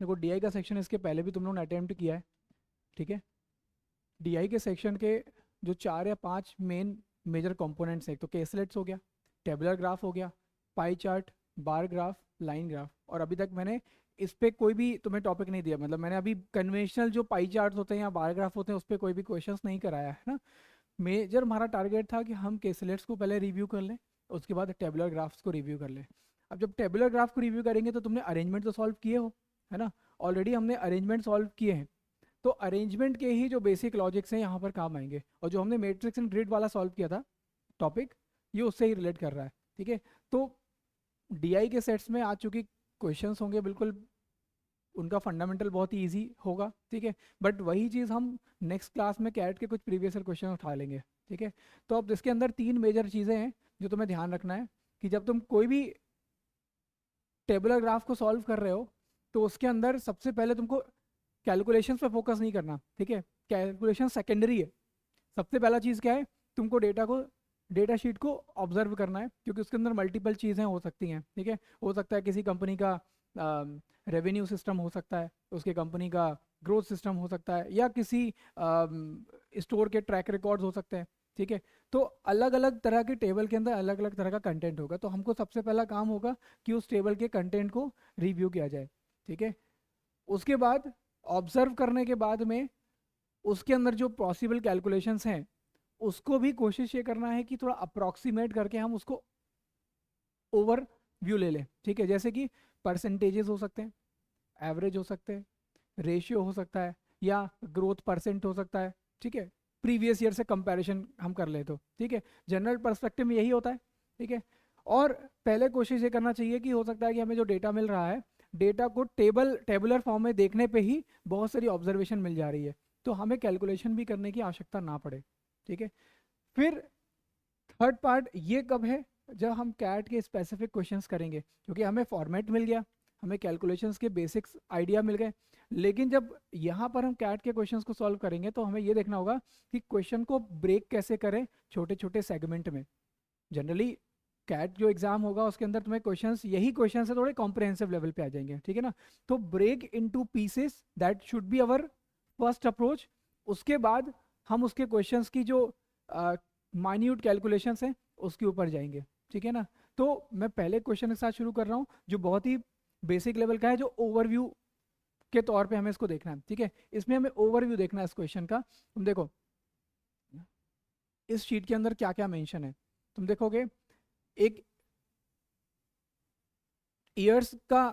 देखो डीआई का सेक्शन इसके पहले भी तुम लोगों ने अटेम्प्ट किया है, ठीक है। डीआई के सेक्शन के जो 4 या 5 मेन मेजर कंपोनेंट्स हैं, एक तो केसलेट्स हो गया, टेबुलर ग्राफ हो गया, pie chart, bar graph, line graph. और अभी तक मैंने इस पे कोई भी तुम्हें टॉपिक नहीं दिया, मतलब मैंने अभी कन्वेंशनल जो पाई चार्ट होते हैं या बार ग्राफ होते हैं उस पर कोई भी क्वेश्चंस नहीं कराया है ना। मेजर हमारा टारगेट था कि हम केसलेट्स को पहले रिव्यू कर लें, उसके बाद टेबुलर ग्राफ्स को रिव्यू कर लें। अब जब टेबुलर ग्राफ को रिव्यू करेंगे तो तुमने अरेंजमेंट तो सॉल्व किए हो, है ना। ऑलरेडी हमने अरेंजमेंट सॉल्व किए हैं, तो अरेंजमेंट के ही जो बेसिक लॉजिक्स हैं यहाँ पर काम आएंगे। और जो हमने मैट्रिक्स एंड ग्रिड वाला सॉल्व किया था टॉपिक, ये उससे ही रिलेट कर रहा है, ठीक है। तो डीआई के सेट्स में आ चुकी क्वेश्चंस होंगे बिल्कुल, उनका फंडामेंटल बहुत ही ईजी होगा, ठीक है। बट वही चीज़ हम नेक्स्ट क्लास में कैट के कुछ प्रीवियस ईयर क्वेश्चन उठा लेंगे, ठीक है। तो अब इसके अंदर 3 मेजर चीज़ें हैं जो तुम्हें ध्यान रखना है कि जब तुम कोई भी टेबुलर ग्राफ को सॉल्व कर रहे हो तो उसके अंदर सबसे पहले तुमको कैलकुलेशंस पे फोकस नहीं करना, ठीक है। कैलकुलेशन सेकेंडरी है। सबसे पहला चीज़ क्या है, तुमको डेटा शीट को ऑब्जर्व करना है, क्योंकि उसके अंदर मल्टीपल चीज़ें हो सकती हैं, ठीक है। हो सकता है किसी कंपनी का रेवेन्यू सिस्टम हो सकता है, उसके कंपनी का ग्रोथ सिस्टम हो सकता है, या किसी स्टोर के ट्रैक रिकॉर्ड्स हो सकते हैं, ठीक है। तो अलग अलग तरह के टेबल के अंदर अलग अलग तरह का कंटेंट होगा, तो हमको सबसे पहला काम होगा कि उस टेबल के कंटेंट को रिव्यू किया जाए, ठीक है। उसके बाद ऑब्जर्व करने के बाद में उसके अंदर जो पॉसिबल कैलकुलेशंस हैं उसको भी कोशिश ये करना है कि थोड़ा अप्रॉक्सीमेट करके हम उसको ओवर व्यू ले लें, ठीक है। जैसे कि परसेंटेजेस हो सकते हैं, एवरेज हो सकते हैं, रेशियो हो सकता है, या ग्रोथ परसेंट हो सकता है, ठीक है। प्रीवियस ईयर से कंपैरिजन हम कर ले तो, ठीक है। जनरल पर्सपेक्टिव में यही होता है, ठीक है। और पहले कोशिश ये करना चाहिए कि हो सकता है कि हमें जो डेटा मिल रहा है, डेटा को टेबुलर फॉर्म में देखने पे ही बहुत सारी ऑब्जर्वेशन मिल जा रही है, तो हमें कैलकुलेशन भी करने की आवश्यकता ना पड़े, ठीक है। फिर थर्ड पार्ट ये कब है, जब हम कैट के स्पेसिफिक क्वेश्चंस करेंगे, क्योंकि हमें फॉर्मेट मिल गया, हमें कैलकुलेशंस के बेसिक्स आइडिया मिल गए। लेकिन जब यहाँ पर हम कैट के क्वेश्चंस को सॉल्व करेंगे तो हमें ये देखना होगा कि क्वेश्चन को ब्रेक कैसे करें छोटे छोटे सेगमेंट में। जनरली कैट जो एग्जाम होगा उसके अंदर तुम्हें क्वेश्चंस, यही क्वेश्चन से थोड़े कॉम्प्रिहेंसिव लेवल पे आ जाएंगे, ठीक है ना। तो break into pieces, that should be our first approach. उसके बाद हम उसके क्वेश्चंस की जो माइन्यूट कैलकुलेशंस हैं उसके ऊपर जाएंगे, ठीक है ना। तो मैं पहले क्वेश्चन के साथ शुरू कर रहा हूँ जो बहुत ही बेसिक लेवल का है, जो ओवरव्यू के तौर पे हमें इसको देखना है, ठीक है। इसमें हमें ओवरव्यू देखना है इस क्वेश्चन का। तुम देखो इस शीट के अंदर क्या क्या मेंशन है, तुम देखोगे एक ईयर्स का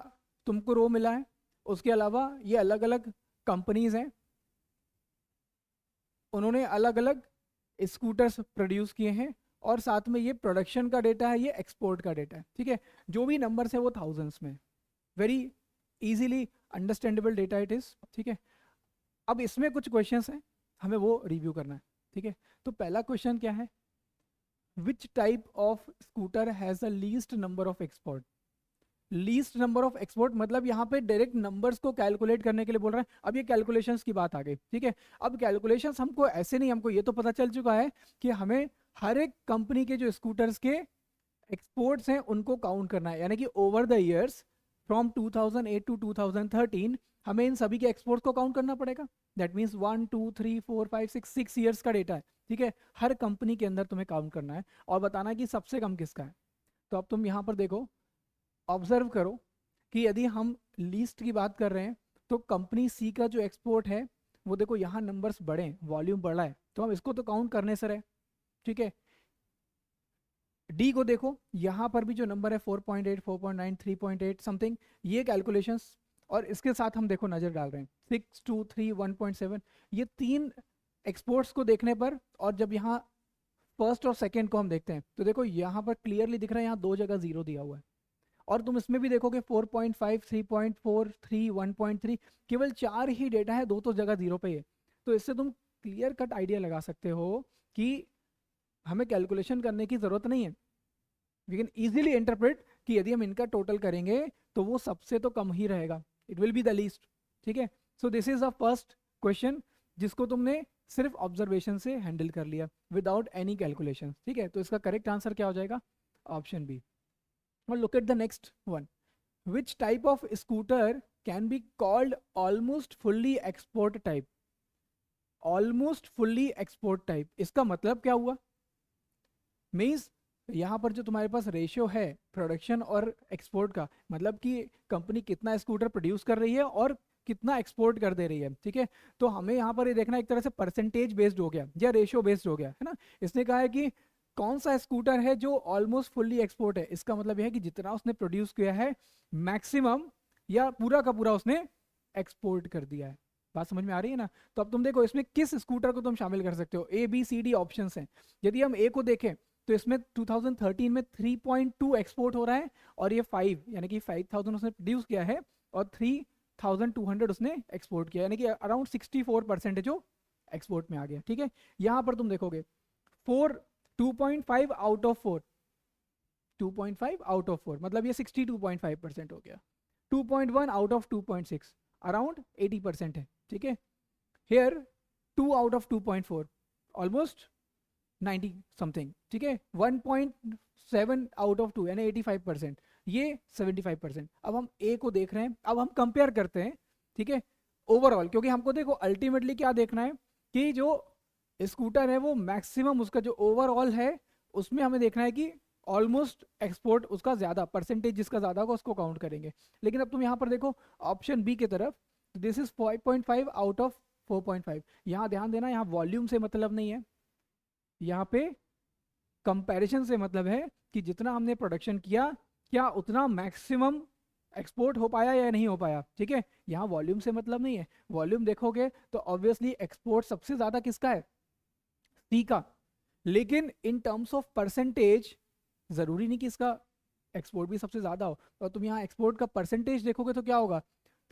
तुमको रो मिला है, उसके अलावा ये अलग अलग कंपनीज हैं, उन्होंने अलग अलग स्कूटर्स प्रोड्यूस किए हैं, और साथ में ये प्रोडक्शन का डेटा है, ये एक्सपोर्ट का डेटा है, ठीक है। जो भी नंबर्स है वो थाउजेंड्स में, very easily understandable data it is, ठीक है। अब इसमें कुछ क्वेश्चंस हैं, हमें वो रिव्यू करना है, ठीक है। तो पहला क्वेश्चन क्या है, which type of scooter has the least number of export. Least number of export मतलब यहाँ पे डायरेक्ट नंबर्स को कैलकुलेट करने के लिए बोल रहे हैं। अब ये कैलकुलेशंस की बात आ गई, ठीक है। अब कैलकुलेशंस हमको ऐसे नहीं, हमको ये तो पता चल चुका है कि हमें हर एक कंपनी के जो स्कूटर्स के एक्सपोर्ट्स हैं उनको काउंट करना है, यानी कि over the years from 2008 to 2013 हमें इन सभी के एक्सपोर्ट्स को काउंट करना पड़ेगा। दैट मीन्स 1 2 3 4 5 6 6 ईयर्स का डेटा है, ठीक है। हर कंपनी के अंदर तुम्हें काउंट करना है और बताना है कि सबसे कम किसका है। तो अब तुम यहाँ पर देखो, ऑब्जर्व करो कि यदि हम लीस्ट की बात कर रहे हैं तो कंपनी सी का जो एक्सपोर्ट है वो देखो यहाँ नंबर्स बढ़े हैं, वॉल्यूम बढ़ा है, तो हम इसको तो काउंट करने से रहे, ठीक है। डी को देखो, यहाँ पर भी जो नंबर है 4.8 4.9 3.8 समथिंग, ये कैलकुलेशंस, और इसके साथ हम देखो नज़र डाल रहे हैं 6 2 3 1.7, ये तीन एक्सपोर्ट्स को देखने पर, और जब यहाँ फर्स्ट और सेकेंड को हम देखते हैं तो देखो यहाँ पर क्लियरली दिख रहा है, यहाँ दो जगह जीरो दिया हुआ है। और तुम इसमें भी देखोगे 4.5 3.4 3 1.3, केवल चार ही डेटा है, दो तो जगह जीरो पे ही है। तो इससे तुम क्लियर कट आइडिया लगा सकते हो कि हमें कैलकुलेशन करने की जरूरत नहीं है। वी कैन इजीली इंटरप्रेट कि यदि हम इनका टोटल करेंगे तो वो सबसे तो कम ही रहेगा, it will be the least, ठीक है। So this is the first question जिसको तुमने सिर्फ ऑब्जर्वेशन से हैंडल कर लिया विदाउट एनी कैलकुलेशन, ठीक है। तो इसका करेक्ट आंसर क्या हो जाएगा, ऑप्शन बी। और look at the next one, which type of scooter can be called almost fully export type. Almost fully export type, इसका मतलब क्या हुआ? मीन्स यहाँ पर जो तुम्हारे पास रेशियो है प्रोडक्शन और एक्सपोर्ट का, मतलब कि कंपनी कितना स्कूटर प्रोड्यूस कर रही है और कितना एक्सपोर्ट कर दे रही है, ठीक है। तो हमें यहाँ पर ये देखना एक तरह से परसेंटेज बेस्ड हो गया या रेशियो बेस्ड हो गया, है ना। इसने कहा है कि कौन सा स्कूटर है जो ऑलमोस्ट फुल्ली एक्सपोर्ट है, इसका मतलब यह है कि जितना उसने प्रोड्यूस किया है मैक्सिमम या पूरा का पूरा उसने एक्सपोर्ट कर दिया है। बात समझ में आ रही है ना। तो अब तुम देखो इसमें किस स्कूटर को तुम शामिल कर सकते हो, A B C D options हैं। यदि हम ए को देखें तो इसमें 2013 में 3.2 एक्सपोर्ट हो रहा है और ये 5 यानी कि 5000 उसने प्रोड्यूस किया है और 3200 उसने एक्सपोर्ट किया, यानी कि अराउंड 64% है जो एक्सपोर्ट में आ गया, ठीक है। यहाँ पर तुम देखोगे 2.5 आउट ऑफ 4, 2.5 आउट ऑफ 4 मतलब ये 62.5% हो गया। 2.1 आउट ऑफ 2.6 अराउंड 80% है, ठीक है। Here 2 out of 2.4 almost 90 something, ठीक है। 1.7 आउट ऑफ 2 यानी 85%, ये 75%। अब हम ए को देख रहे हैं, अब हम कंपेयर करते हैं, ठीक है, ओवरऑल, क्योंकि हमको देखो अल्टीमेटली क्या देखना है कि जो स्कूटर है वो मैक्सिमम उसका जो ओवरऑल है उसमें हमें देखना है कि ऑलमोस्ट एक्सपोर्ट उसका ज़्यादा परसेंटेज जिसका ज़्यादा होगा उसको काउंट करेंगे। लेकिन अब तुम यहाँ पर देखो ऑप्शन बी की तरफ, दिस इज 5.5 आउट ऑफ 4.5। यहाँ ध्यान देना, यहाँ वॉल्यूम से मतलब नहीं है, यहाँ पे कंपैरिजन से मतलब है कि जितना हमने प्रोडक्शन किया क्या उतना मैक्सिमम एक्सपोर्ट हो पाया या नहीं हो पाया, ठीक है। यहाँ वॉल्यूम से मतलब नहीं है, वॉल्यूम देखोगे तो ऑब्वियसली एक्सपोर्ट सबसे ज़्यादा किसका है, सी का। लेकिन इन टर्म्स ऑफ परसेंटेज ज़रूरी नहीं कि इसका एक्सपोर्ट भी सबसे ज़्यादा हो। तो तुम यहाँ एक्सपोर्ट का परसेंटेज देखोगे तो क्या होगा,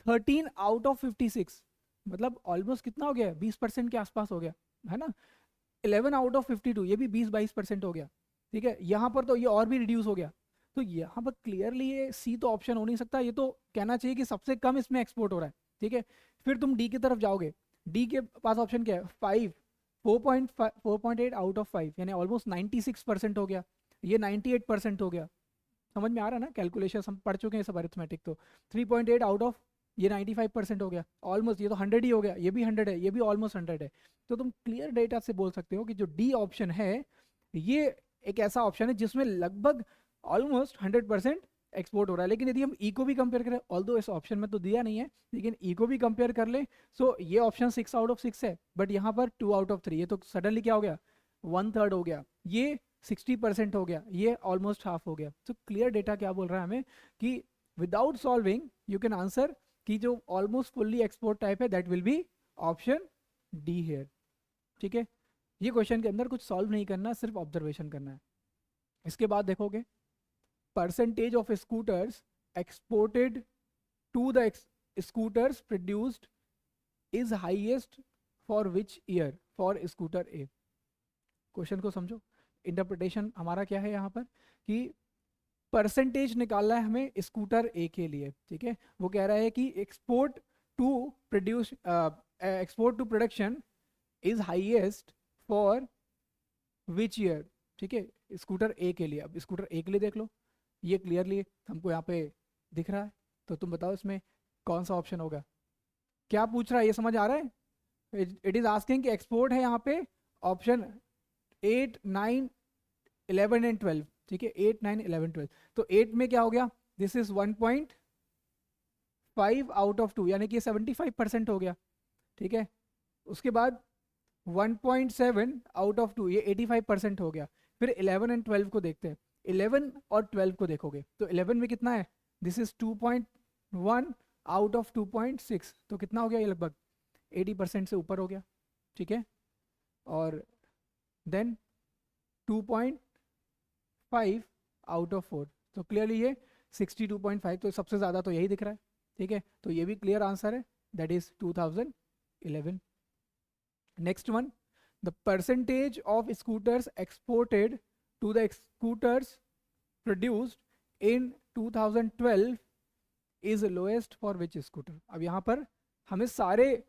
13 आउट ऑफ 56, मतलब ऑलमोस्ट कितना हो गया, 20% के आसपास हो गया, है ना। 11 आउट ऑफ 52, ये भी 20-22% हो गया, ठीक है। यहाँ पर तो ये और भी रिड्यूस हो गया। तो यहाँ पर क्लियरली ये सी तो ऑप्शन हो नहीं सकता, ये तो कहना चाहिए कि सबसे कम इसमें एक्सपोर्ट हो रहा है, ठीक है। फिर तुम डी की तरफ जाओगे, डी के पास ऑप्शन क्या है, 4.8 आउट ऑफ 5 यानी ऑलमोस्ट 96% हो गया, ये 98% हो गया। समझ में आ रहा है ना, कैलकुलेशन हम पढ़ चुके हैं सब अरिथमेटिक। तो 3.8 आउट ऑफ ये 95% हो गया, ऑलमोस्ट ये तो 100 ही हो गया, ये भी 100 है, ये भी ऑलमोस्ट 100 है। तो तुम क्लियर डेटा से बोल सकते हो कि जो डी ऑप्शन है ये एक ऐसा ऑप्शन है जिसमें लगभग ऑलमोस्ट 100% एक्सपोर्ट हो रहा है। लेकिन यदि हम ई को भी कंपेयर करें, ऑल्दो इस ऑप्शन में तो दिया नहीं है, लेकिन ई को भी कंपेयर कर ले, सो ये ऑप्शन 6 आउट ऑफ 6 है, बट यहाँ पर 2 आउट ऑफ 3, ये तो सडनली क्या हो गया, 1/3 हो गया, ये 60% हो गया, ये ऑलमोस्ट हाफ हो गया। तो क्लियर डेटा क्या बोल रहा है हमें कि without solving you can answer कि जो ऑलमोस्ट फुल्ली एक्सपोर्ट टाइप है that will be option D here, ठीक है। ये क्वेश्चन के अंदर कुछ सॉल्व नहीं करना, सिर्फ ऑब्जर्वेशन करना है। इसके बाद देखोगे percentage of scooters exported to the scooters produced is highest for which year for scooter A. Question को समझो, इंटरप्रिटेशन हमारा क्या है यहाँ पर कि परसेंटेज निकालना है हमें स्कूटर ए के लिए, ठीक है। वो कह रहा है कि export to produce export to production is highest for which year, ठीक है, स्कूटर ए के लिए। अब स्कूटर ए के लिए देख लो, ये क्लियरली हमको यहाँ पे दिख रहा है, तो तुम बताओ इसमें कौन सा ऑप्शन होगा। क्या पूछ रहा है ये समझ आ रहा है, इट इज आस्किंग कि एक्सपोर्ट है यहाँ पे ऑप्शन 8, 9, 11 एंड 12, ठीक है, 8, 9, 11, 12। तो 8 में क्या हो गया, दिस इज 1.5 आउट ऑफ 2 यानी कि 75% हो गया, ठीक है। उसके बाद 1.7 आउट ऑफ 2 ये 85% हो गया। फिर 11 एंड 12 को देखते हैं, 11 और 12 को देखोगे तो 11 में कितना है, दिस इज 2.1 आउट ऑफ 2.6, तो कितना हो गया, ये लगभग 80% से ऊपर हो गया, ठीक है। और देन 2.5 आउट ऑफ 4, तो क्लियरली ये 62.5, तो सबसे ज़्यादा तो यही दिख रहा है, ठीक है। तो ये भी क्लियर आंसर है, that is 2011। Next one, the percentage of scooters exported to the scooters produced in 2012 is lowest for which scooter. अब यहाँ पर हमें सारे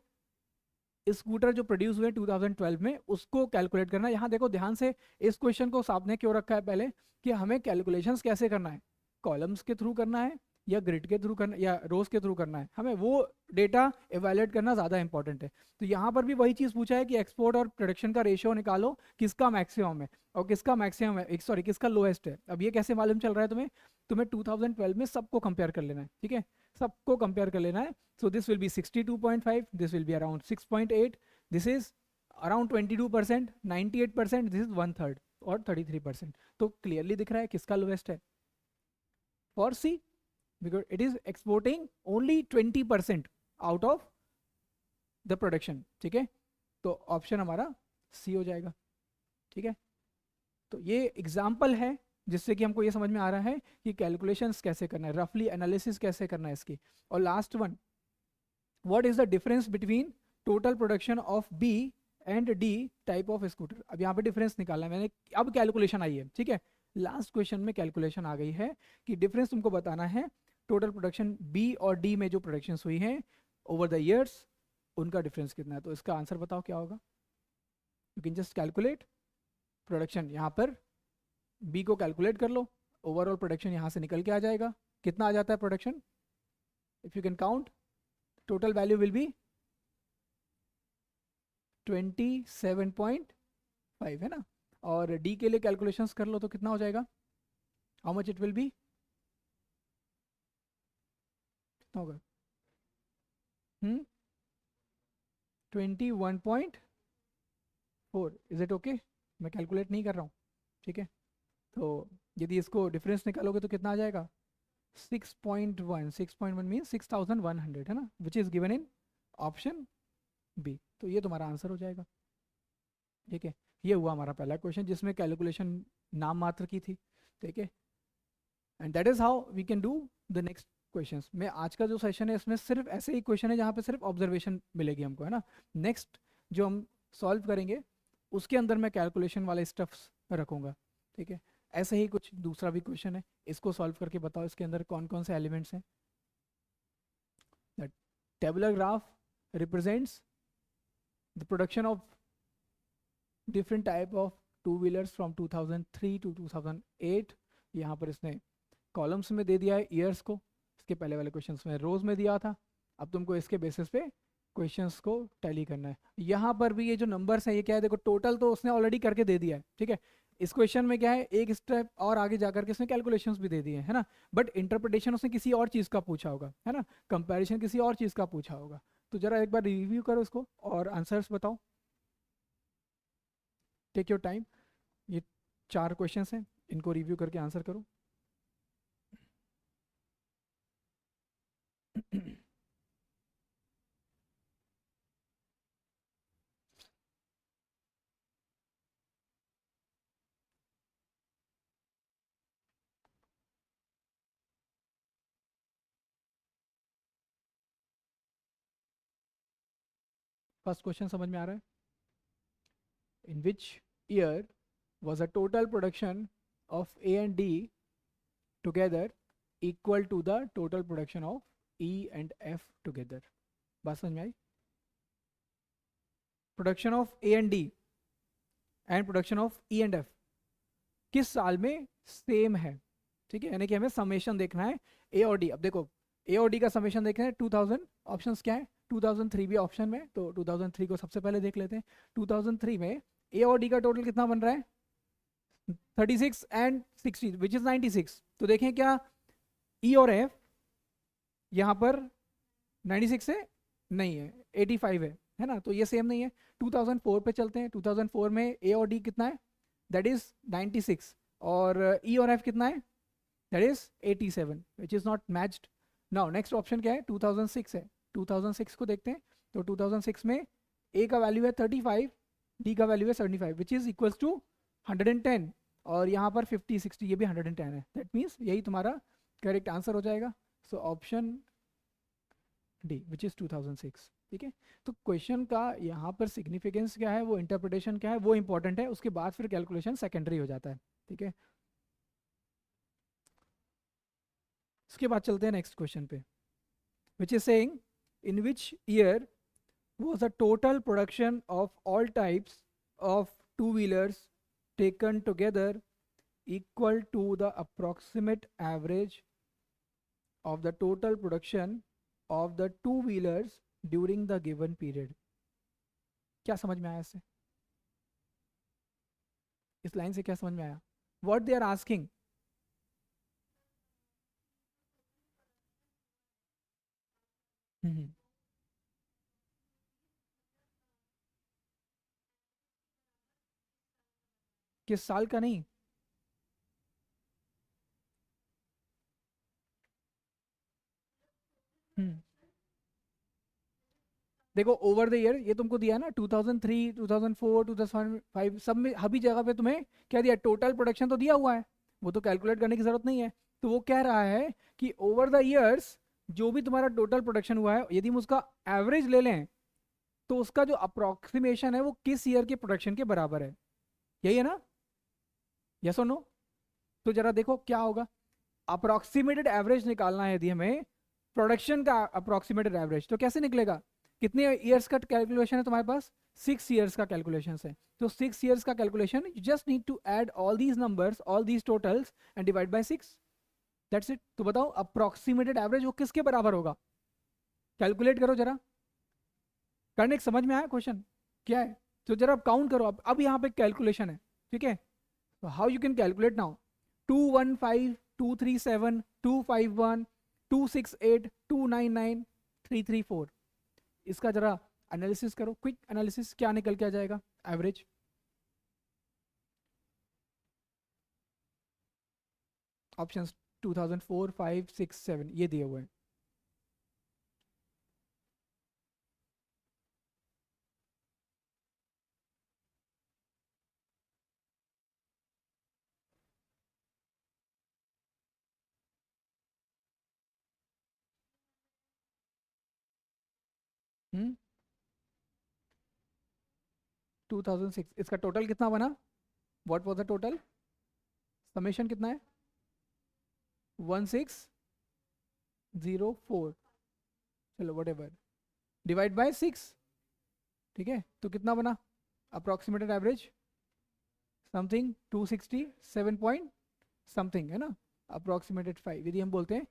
स्कूटर जो प्रोड्यूस हुए 2012 में उसको कैलकुलेट करना है। यहाँ देखो ध्यान से, इस क्वेश्चन को सामने क्यों रखा है पहले कि हमें कैलकुलेशंस कैसे करना है, कॉलम्स के थ्रू करना है या ग्रिड के थ्रू करना या रोज के थ्रू करना है, हमें वो डेटा एवेल्यूएट करना ज़्यादा इंपॉर्टेंट है। तो यहाँ पर भी वही चीज़ पूछा है कि एक्सपोर्ट और प्रोडक्शन का रेशियो निकालो, किसका मैक्सिमम है और किसका मैक्सिमम है, सॉरी किसका लोएस्ट है। अब ये कैसे मालूम चल रहा है तुम्हें, तुम्हें 2012 में सबको कंपेयर कर लेना है, ठीक है, सबको कंपेयर कर लेना है। So this will be 62.5, this will be around 6.8, this is around 22%, 98%, this is 1/3 और 33%। तो क्लियरली दिख रहा है किसका लोएस्ट है, for C, because it is exporting only 20% out of the production, ठीक है। तो ऑप्शन हमारा सी हो जाएगा, ठीक है। तो ये एग्जाम्पल है जिससे कि हमको ये समझ में आ रहा है कि कैलकुलेशंस कैसे करना है, रफली एनालिसिस कैसे करना है इसकी। और last one, what is the difference between total production of B and D type of scooter. अब यहाँ पे डिफरेंस निकालना है मैंने, अब कैलकुलेशन आई है, ठीक है। लास्ट क्वेश्चन में कैलकुलेशन आ गई है कि डिफरेंस तुमको बताना है टोटल प्रोडक्शन बी और डी में जो प्रोडक्शन हुई है ओवर द ईयर्स, उनका डिफरेंस कितना है। तो इसका आंसर बताओ क्या होगा। You can just calculate production, यहाँ पर बी को कैलकुलेट कर लो, ओवरऑल प्रोडक्शन यहाँ से निकल के आ जाएगा, कितना आ जाता है production, if you can count, total value will be 27.5 है ना। और डी के लिए कैलकुलेशंस कर लो तो कितना हो जाएगा, how much it will B, कितना होगा, 21.4, इज इट ओके, मैं कैलकुलेट नहीं कर रहा हूँ, ठीक है। तो यदि इसको डिफरेंस निकालोगे तो कितना आ जाएगा, 6.1, 6.1 मीन 6100 है ना, which is given in option B. तो ये तुम्हारा आंसर हो जाएगा, ठीक है। ये हुआ हमारा पहला क्वेश्चन जिसमें कैलकुलेशन नाम मात्र की थी, ठीक है। And that is how we can do the next questions में। आज का जो सेशन है इसमें सिर्फ ऐसे ही क्वेश्चन है जहाँ पे सिर्फ ऑब्जर्वेशन मिलेगी हमको, है ना। नेक्स्ट जो हम सॉल्व करेंगे उसके अंदर मैं कैलकुलेशन वाले स्टफ्स रखूँगा, ठीक है। ऐसे ही कुछ दूसरा भी क्वेश्चन है, इसको सॉल्व करके बताओ इसके अंदर कौन कौन से एलिमेंट्स हैं। That tabular graph represents the production of different type of two wheelers from 2003 to 2008। यहाँ पर इसने कॉलम्स में दे दिया है ईयर्स को, इसके पहले वाले क्वेश्चंस में रोज में दिया था। अब तुमको इसके बेसिस पे क्वेश्चंस को टैली करना है। यहाँ पर भी ये जो नंबर्स हैं ये क्या है, देखो टोटल तो उसने ऑलरेडी करके दे दिया है, ठीक है। इस क्वेश्चन में क्या है, एक स्टेप और आगे जाकर के उसने कैलकुलेशंस भी दे दिए है ना, बट इंटरप्रिटेशन उसने किसी और चीज़ का पूछा होगा, है ना, कंपैरिजन किसी और चीज़ का पूछा होगा। तो जरा एक बार रिव्यू करो इसको और आंसर्स बताओ, टेक योर टाइम। ये 4 क्वेश्चंस हैं, इनको रिव्यू करके आंसर करो। फर्स्ट क्वेश्चन समझ में आ रहा है, in which year was a total production of A and D together equal to the total production of E and F together। बात समझ में आई, production of A and D and production of E and F किस साल में same है, ठीक है। यानी कि हमें समेशन देखना है ए और डी। अब देखो ए और डी का समेशन देखना है 2000, ऑप्शंस क्या है, 2003 भी ऑप्शन में, तो 2003 को सबसे पहले देख लेते हैं। 2003 में ए और डी का टोटल कितना बन रहा है, 36 एंड 60 विच इज 96। तो देखें क्या ई और एफ यहाँ पर 96 है, नहीं है, 85 है ना, तो ये सेम नहीं है। 2004 पे चलते हैं, 2004 में ए और डी कितना है, दैट इज 96, और ई और एफ कितना है, that is 87, which is not matched. Now next option क्या है, 2006 है, 2006 को देखते हैं। तो 2006 में ए का वैल्यू है 35, डी का वैल्यू है 75, विच इज इक्वल्स टू 110, और यहाँ पर 50 60 ये भी 110 है। दैट मीन्स यही तुम्हारा करेक्ट आंसर हो जाएगा। So option D which is 2006, ठीक है। तो क्वेश्चन का यहाँ पर सिग्निफिकेंस क्या है, वो इंटरप्रिटेशन क्या है, वो इंपॉर्टेंट है, उसके बाद फिर कैलकुलेशन सेकेंडरी हो जाता है, ठीक है। उसके बाद चलते हैं नेक्स्ट क्वेश्चन पे, which is saying in which year was the total production of all types of two wheelers taken together equal to the approximate average of the total production of the two wheelers during the given period. क्या समझ में आया इससे? इस line से क्या समझ में आया? व्हाट दे आर आस्किंग, किस साल का नहीं? हम्म देखो ओवर द ईयर ये तुमको दिया ना, 2003 2004 2005 सब में हबी जगह पे तुम्हें क्या दिया, टोटल प्रोडक्शन तो दिया हुआ है, वो तो कैलकुलेट करने की जरूरत नहीं है। तो वो कह रहा है कि ओवर द ईयर्स जो भी तुम्हारा टोटल प्रोडक्शन हुआ है, यदि हम उसका एवरेज ले लें तो उसका जो अप्रोक्सीमेशन है वो किस ईयर के प्रोडक्शन के बराबर है। यही है ना? यस और नो? तो जरा देखो क्या होगा। अप्रोक्सीमेटेड एवरेज निकालना है यदि हमें प्रोडक्शन का अप्रोक्सीमेटेड एवरेज, तो कैसे निकलेगा? कितने ईयर्स का कैलकुलेशन है तुम्हारे पास? 6 ईयर्स का कैलकुलेशन है। तो 6 ईयर्स का calculation, you just need to add all these numbers, all these totals and divide by 6, that's it. तो बताओ अप्रोक्सीमेटेड एवरेज वो किसके बराबर होगा? कैलकुलेट करो जरा। करने समझ में आया क्वेश्चन क्या है? तो जरा काउंट करो। अब यहाँ पे कैलकुलेशन है, ठीक है? तो how you can calculate now? 215 237 251 268 299 334, इसका जरा एनालिसिस करो, क्विक एनालिसिस, क्या निकल के आ जाएगा एवरेज? ऑप्शंस 2004 5 6 7 ये दिए हुए हैं। हम्म 2006, इसका टोटल कितना बना? What was the total? Summation कितना है? 1604, चलो वट एवर, डिवाइड बाय 6, ठीक है? तो कितना बना approximated average? Something 267 point something, है ना? अप्रोक्सीमेटेड 5 यदि हम बोलते हैं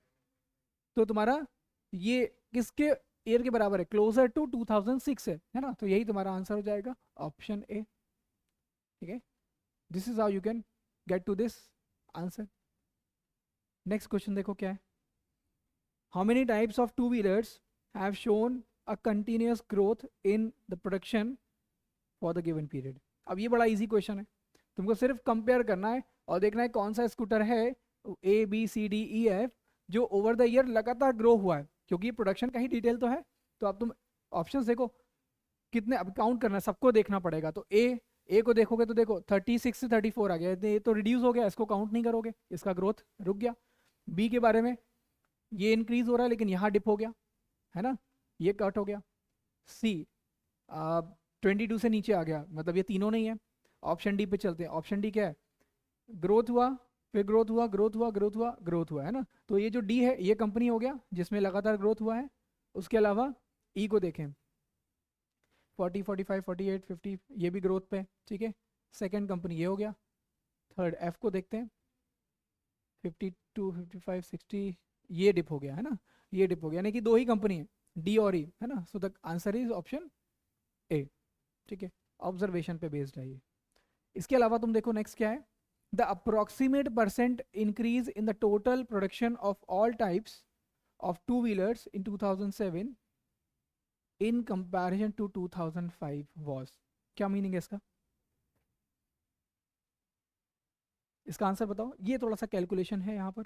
तो तुम्हारा ये किसके ईयर के बराबर है? क्लोजर टू 2006 है ना? तो यही तुम्हारा आंसर हो जाएगा, ऑप्शन ए, ठीक है? This is how you can get to this answer. Next question देखो क्या है। How many types of two wheelers have shown a continuous growth in the production for the given period? अब ये बड़ा easy question है, तुमको सिर्फ compare करना है और देखना है कौन सा स्कूटर है A B C D E F जो ओवर द ईयर लगातार ग्रो हुआ है, क्योंकि ये प्रोडक्शन का ही डिटेल तो है। तो अब तुम ऑप्शंस देखो कितने, अब काउंट करना है, सबको देखना पड़ेगा। तो ए को देखोगे तो देखो 36 से 34 आ गया, ये तो रिड्यूस हो गया, इसको काउंट नहीं करोगे, इसका ग्रोथ रुक गया। बी के बारे में, ये इंक्रीज हो रहा है लेकिन यहाँ डिप हो गया, है ना? ये कट हो गया। सी 22 से नीचे आ गया, मतलब ये तीनों नहीं है। ऑप्शन डी पे चलते हैं। ऑप्शन डी क्या है? ग्रोथ हुआ, फिर ग्रोथ हुआ, ग्रोथ हुआ, ग्रोथ हुआ, ग्रोथ हुआ, है ना? तो ये जो डी है ये कंपनी हो गया जिसमें लगातार ग्रोथ हुआ है। उसके अलावा ई को देखें, 40 45 48 50, ये भी ग्रोथ पे, ठीक है? सेकेंड कंपनी ये हो गया। थर्ड एफ को देखते हैं, 52 55 60, ये डिप हो गया, है ना? ये डिप हो गया, यानी कि दो ही कंपनी है, डी और ई, है ना? So the answer is option A, ठीक है? ऑब्जर्वेशन पे बेस्ड है ये। इसके अलावा तुम देखो नेक्स्ट क्या है। The approximate percent increase in the total production of all types of two wheelers in 2007 in comparison to 2005 was? क्या मीनिंग है इसका? इसका आंसर बताओ। ये थोड़ा सा कैलकुलेशन है यहाँ पर।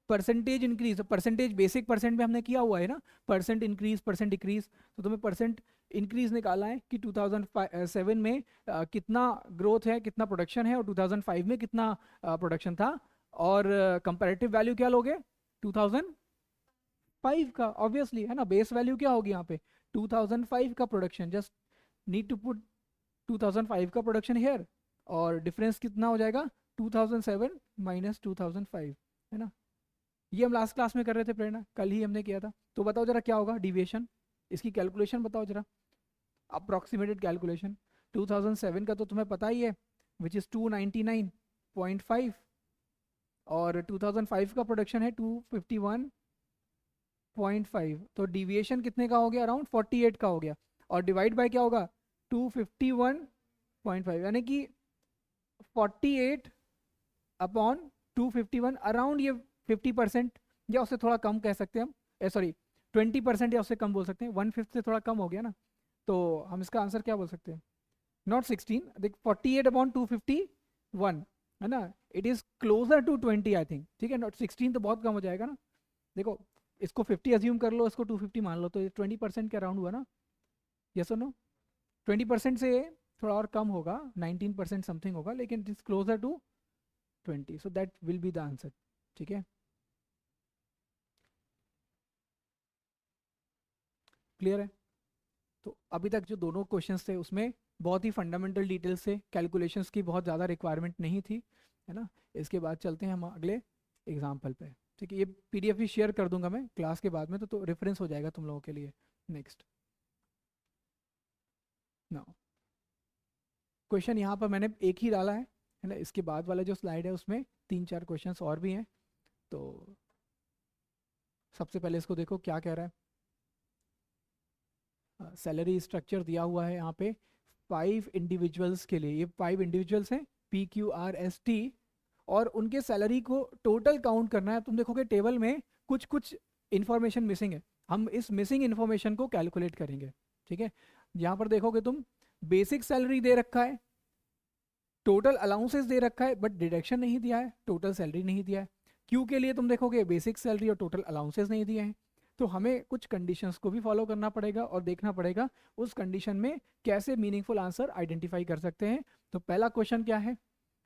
Percentage increase, percentage basic percent में हमने किया हुआ है ना, परसेंट इंक्रीज परसेंट डिक्रीज। तो तुम्हें परसेंट इंक्रीज निकालना है कि 2007 में कितना ग्रोथ है, कितना प्रोडक्शन है, और 2005 में कितना प्रोडक्शन था। और कंपैरेटिव वैल्यू क्या लोगे? 2005 का, ऑब्वियसली, है ना? बेस वैल्यू क्या होगी यहाँ पे? 2005 का production, just need to put 2005 का प्रोडक्शन हेयर, और डिफरेंस कितना हो जाएगा? 2007 माइनस 2005, है ना? ये हम लास्ट क्लास में कर रहे थे प्रेरणा, कल ही हमने किया था। तो बताओ जरा क्या होगा डिविएशन, इसकी कैलकुलेशन बताओ जरा, अप्रोक्सीमेटेड कैलकुलेशन। 2007 का तो तुम्हें पता ही है, विच इज़ 299.5, और 2005 का प्रोडक्शन है 251.5, तो डिविएशन कितने का हो गया, अराउंड 48 का हो गया, और डिवाइड बाय क्या होगा 251.5, यानी कि 48 अपॉन 251, अराउंड ये 50% या उससे थोड़ा कम कह सकते हैं हम, सॉरी 20% या उससे कम बोल सकते हैं, 1/5 से थोड़ा कम हो गया ना, तो हम इसका आंसर क्या बोल सकते हैं, नॉट 16, देख 48 अपॉन 251 है ना, it is closer to 20 I think, ठीक है, नॉट 16 तो बहुत कम हो जाएगा ना, देखो इसको 50 अज्यूम कर लो, इसको 250 मान लो, तो ये 20% के अराउंड हुआ ना, यस और नो, 20% से थोड़ा और कम होगा, 19% समथिंग होगा, लेकिन it is closer to 20, so that will be the answer, ठीक है, क्लियर है। तो अभी तक जो दोनों क्वेश्चंस थे उसमें बहुत ही फंडामेंटल डिटेल्स से, कैलकुलेशंस की बहुत ज़्यादा रिक्वायरमेंट नहीं थी, है ना। इसके बाद चलते हैं हम अगले एग्जाम्पल पे, ठीक है, ये पीडीएफ भी शेयर कर दूंगा मैं क्लास के बाद में, तो रेफरेंस हो जाएगा तुम लोगों के लिए। नेक्स्ट नाउ क्वेश्चन यहाँ पर मैंने एक ही डाला है ना, इसके बाद वाला जो स्लाइड है उसमें 3-4 क्वेश्चंस और भी हैं, तो सबसे पहले इसको देखो क्या कह रहा है। सैलरी स्ट्रक्चर दिया हुआ है यहाँ पे 5 इंडिविजुअल्स के लिए, ये 5 इंडिविजुअल्स हैं PQRST, और उनके सैलरी को टोटल काउंट करना है। तुम देखोगे टेबल में कुछ कुछ इन्फॉर्मेशन मिसिंग है, हम इस मिसिंग इन्फॉर्मेशन को कैलकुलेट करेंगे, ठीक है। यहाँ पर देखोगे तुम, बेसिक सैलरी दे रखा है, टोटल अलाउंसेस दे रखा है, बट डिडक्शन नहीं दिया है, टोटल सैलरी नहीं दिया है। क्यू के लिए तुम देखोगे बेसिक सैलरी और टोटल अलाउंसेस नहीं दिए हैं, तो हमें कुछ कंडीशंस को भी फॉलो करना पड़ेगा और देखना पड़ेगा उस कंडीशन में कैसे मीनिंगफुल आंसर आइडेंटिफाई कर सकते हैं। तो पहला क्वेश्चन क्या है,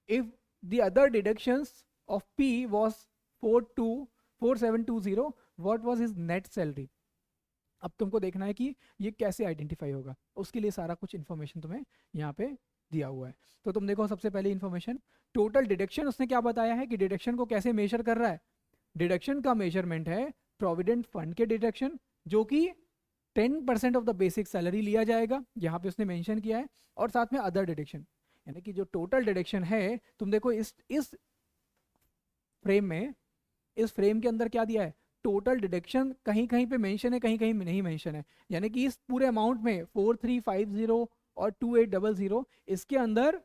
if the other deductions of P was 4720, what was his net salary. अब तुमको देखना है कि ये कैसे आइडेंटिफाई होगा, उसके लिए सारा कुछ इन्फॉर्मेशन तुम्हें यहाँ पे दिया हुआ है। तो तुम देखो सबसे पहले इन्फॉर्मेशन, टोटल डिडक्शन उसने क्या बताया है कि डिडक्शन को कैसे मेजर कर रहा है। डिडक्शन का मेजरमेंट है प्रोविडेंट फंड के डिडक्शन, जो कि 10% ऑफ द बेसिक सैलरी लिया जाएगा, यहाँ पे उसने मेंशन किया है, और साथ में अदर डिडक्शन, यानी कि जो टोटल डिडक्शन है, तुम देखो इस फ्रेम में, इस फ्रेम के अंदर क्या दिया है, टोटल डिडक्शन कहीं कहीं पे मेंशन है, कहीं कहीं नहीं मेंशन है, यानी कि इस पूरे अमाउंट में 4350 और 2800 इसके अंदर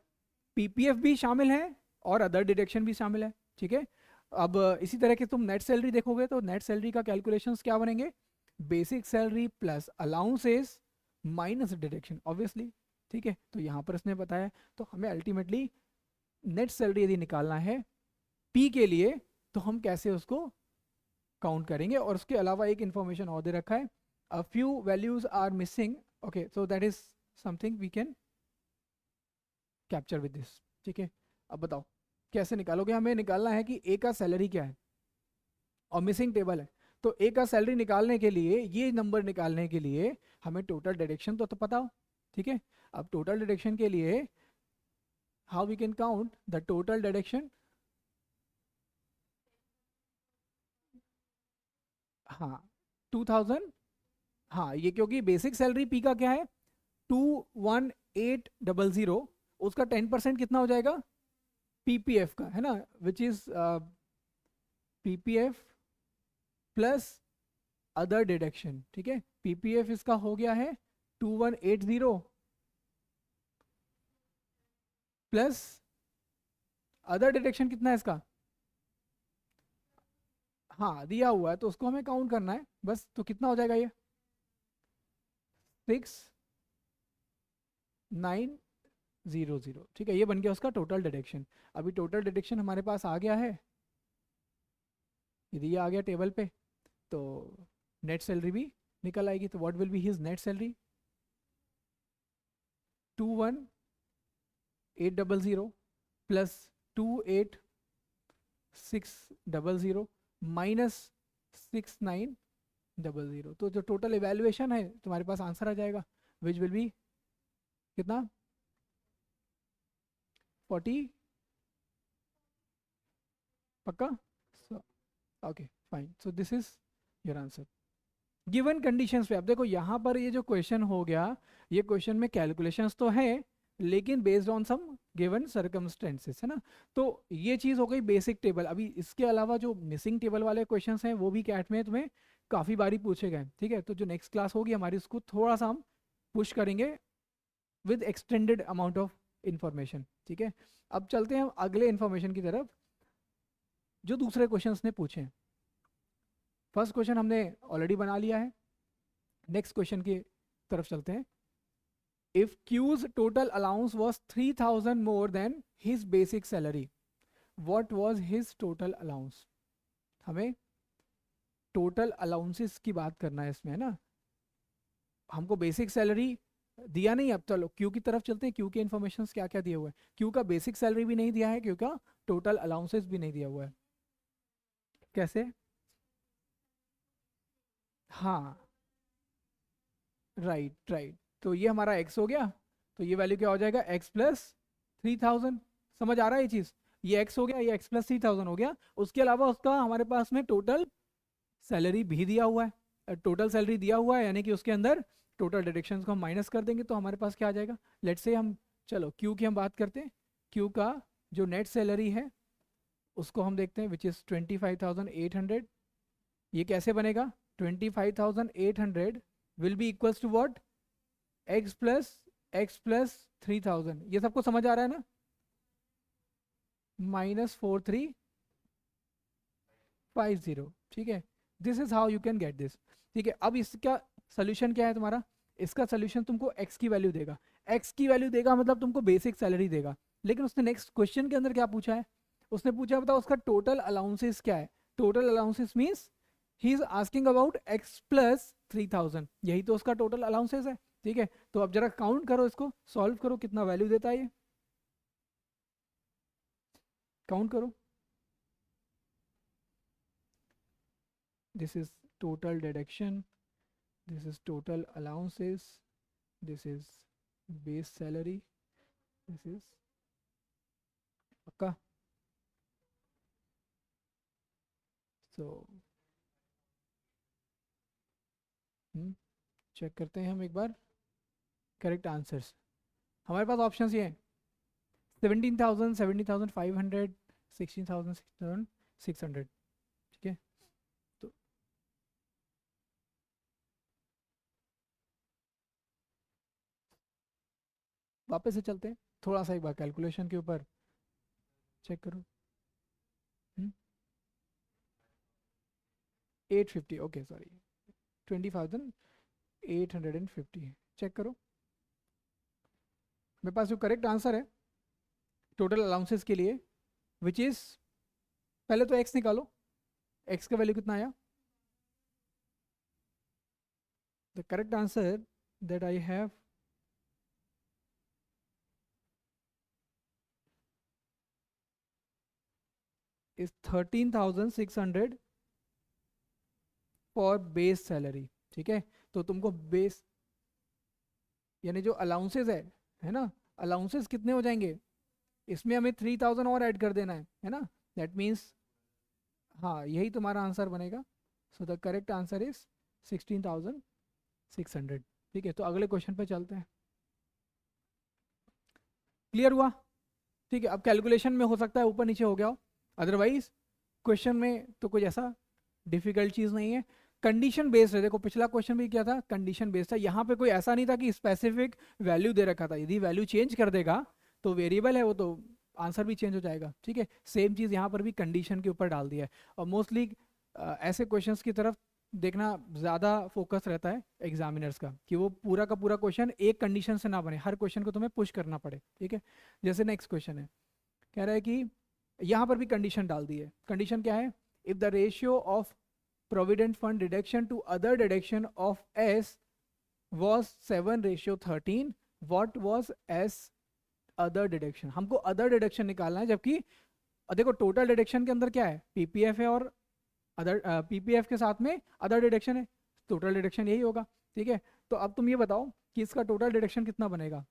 पीपीएफ भी शामिल है और अदर डिडक्शन भी शामिल है, ठीक है। अब इसी तरह के तुम नेट सैलरी देखोगे तो नेट सैलरी का कैलकुलेशंस क्या बनेंगे, basic salary plus allowances minus deduction, obviously, ठीक है। तो यहाँ पर इसने बताया, तो हमें अल्टीमेटली नेट सैलरी यदि निकालना है पी के लिए, तो हम कैसे उसको काउंट करेंगे। और उसके अलावा एक इंफॉर्मेशन और दे रखा है, a few values are missing, okay, so that is something we can capture with this, ठीक है। अब बताओ कैसे निकालोगे, हमें निकालना है कि ए का सैलरी क्या है और मिसिंग टेबल है, तो ए का सैलरी निकालने के लिए, ये नंबर निकालने के लिए हमें टोटल डिडक्शन तो पता हो, ठीक है। अब टोटल डिडक्शन के लिए how we can count the total deduction, हाँ 2000, हाँ ये क्योंकि बेसिक सैलरी पी का क्या है 21800, उसका 10% कितना हो जाएगा पीपीएफ का, है ना, which is PPF plus other deduction, ठीक है। पीपीएफ इसका हो गया है 2180 प्लस अदर डिडक्शन कितना है इसका, हाँ दिया हुआ है, तो उसको हमें काउंट करना है बस, तो कितना हो जाएगा ये 6900, ठीक है, ये बन गया उसका टोटल डिडक्शन। अभी टोटल डिडक्शन हमारे पास आ गया है, यदि ये आ गया टेबल पे, तो नेट सैलरी भी निकल आएगी। तो what will be his net salary 21800 plus 28600 minus 6900, तो जो टोटल इवेल्युएशन है तुम्हारे पास आंसर आ जाएगा, विच विल बी कितना 40, पक्का, okay fine, so this is your answer given conditions पे। अब देखो यहाँ पर ये जो क्वेश्चन हो गया, ये क्वेश्चन में कैलकुलेशंस तो है, लेकिन based on some given circumstances, है ना। तो ये चीज़ हो गई बेसिक टेबल। अभी इसके अलावा जो मिसिंग टेबल वाले क्वेश्चंस हैं वो भी कैट में तुम्हें काफ़ी बारी पूछे गए, ठीक है। तो जो नेक्स्ट क्लास होगी हमारी, उसको थोड़ा सा हम पुश करेंगे with extended amount of information, ठीक है। अब चलते हैं हम अगले इंफॉर्मेशन की तरफ जो दूसरे क्वेश्चंस ने पूछे हैं। फर्स्ट क्वेश्चन हमने ऑलरेडी बना लिया है, नेक्स्ट क्वेश्चन की तरफ चलते हैं। If Q's total allowance was 3000 more than his basic salary, what was his total allowance? हमें टोटल अलाउंसेस की बात करना है इसमें, है ना। हमको बेसिक सैलरी दिया नहीं। अब चलो क्यू की तरफ चलते हैं। क्यू के इन्फॉर्मेशन क्या क्या दिए हुए हैं। क्यू का बेसिक सैलरी भी नहीं दिया है, क्यू का टोटल अलाउंसेस भी नहीं दिया हुआ है। कैसे? हाँ, राइट राइट। तो ये हमारा एक्स हो गया, तो ये वैल्यू क्या हो जाएगा, एक्स प्लस 3000। समझ आ रहा है ये चीज़? ये एक्स हो गया, ये एक्स प्लस 3000 हो गया। उसके अलावा उसका हमारे पास में टोटल सैलरी भी दिया हुआ है। टोटल सैलरी दिया हुआ है यानी कि उसके अंदर टोटल डिडक्शंस को हम माइनस कर देंगे तो हमारे पास क्या आ जाएगा। लेट्स से हम, चलो क्यू की हम बात करते हैं। क्यू का जो नेट सैलरी है उसको हम देखते हैं, विच इज़ 25,800। ये कैसे बनेगा? 25,800 will be equals to what, X plus 3000। ये सबको समझ आ रहा है ना? -4350, ठीक है। This is how you can get this, ठीक है। अब इसका सोल्यूशन क्या है तुम्हारा? इसका सोल्यूशन तुमको एक्स की वैल्यू देगा। एक्स की वैल्यू देगा मतलब तुमको बेसिक सैलरी देगा। लेकिन उसने नेक्स्ट क्वेश्चन के अंदर क्या पूछा है? उसने पूछा बताओ उसका टोटल अलाउंसेस क्या है। Total allowances means he is asking about x plus 3000, यही तो उसका टोटल अलाउंसेस है, ठीक है। तो अब जरा काउंट करो, इसको सॉल्व करो, कितना वैल्यू देता है ये, काउंट करो। This is total deduction, this is total allowances, this is base salary, this is पक्का। so चेक करते हैं हम एक बार करेक्ट आंसर्स। हमारे पास ऑप्शंस ये हैं 17,000, 17,500, 16,000, 600, ठीक है। तो वापस से चलते हैं, थोड़ा सा एक बार कैलकुलेशन के ऊपर चेक करो। 850, ओके सॉरी, 20,850 चेक करो। मेरे पास जो करेक्ट आंसर है टोटल अलाउंसेस के लिए, विच इज, पहले तो एक्स निकालो, एक्स का वैल्यू कितना आया। The correct answer that I have is 13,600 for base salary, ठीक है। तो तुमको बेस यानी जो अलाउंसेस है ना, अलाउंसेस कितने हो जाएंगे, इसमें हमें 3000 और ऐड कर देना है ना। दैट मीन्स हाँ, यही तुम्हारा आंसर बनेगा। So the correct answer is 16,600, ठीक है। तो अगले क्वेश्चन पे चलते हैं। क्लियर हुआ? ठीक है। अब कैलकुलेशन में हो सकता है ऊपर नीचे हो गया हो, अदरवाइज क्वेश्चन में तो कुछ ऐसा डिफिकल्ट चीज़ नहीं है। कंडीशन बेस्ड है, देखो पिछला क्वेश्चन भी क्या था, कंडीशन बेस्ड था। यहाँ पे कोई ऐसा नहीं था कि स्पेसिफिक वैल्यू दे रखा था, यदि वैल्यू चेंज कर देगा तो वेरिएबल है वो तो आंसर भी चेंज हो जाएगा, ठीक है। सेम चीज़ यहाँ पर भी कंडीशन के ऊपर डाल दिया है। और मोस्टली ऐसे क्वेश्चंस की तरफ देखना ज़्यादा फोकस रहता है एग्जामिनर्स का, कि वो पूरा का पूरा क्वेश्चन एक कंडीशन से ना बने, हर क्वेश्चन को तुम्हें पुश करना पड़े, ठीक है। जैसे नेक्स्ट क्वेश्चन है, कह रहा है कि यहाँ पर भी कंडीशन डाल दी है। कंडीशन क्या है, if the ratio of provident fund deduction to other deduction of S was 7:13, what was S other deduction. हमको अदर डिडक्शन निकालना है, जबकि देखो टोटल डिडक्शन के अंदर क्या है, पीपीएफ है और अदर पीपीएफ के साथ में अदर डिडक्शन है, टोटल डिडक्शन यही होगा, ठीक है। तो अब तुम ये बताओ कि इसका टोटल डिडक्शन कितना बनेगा।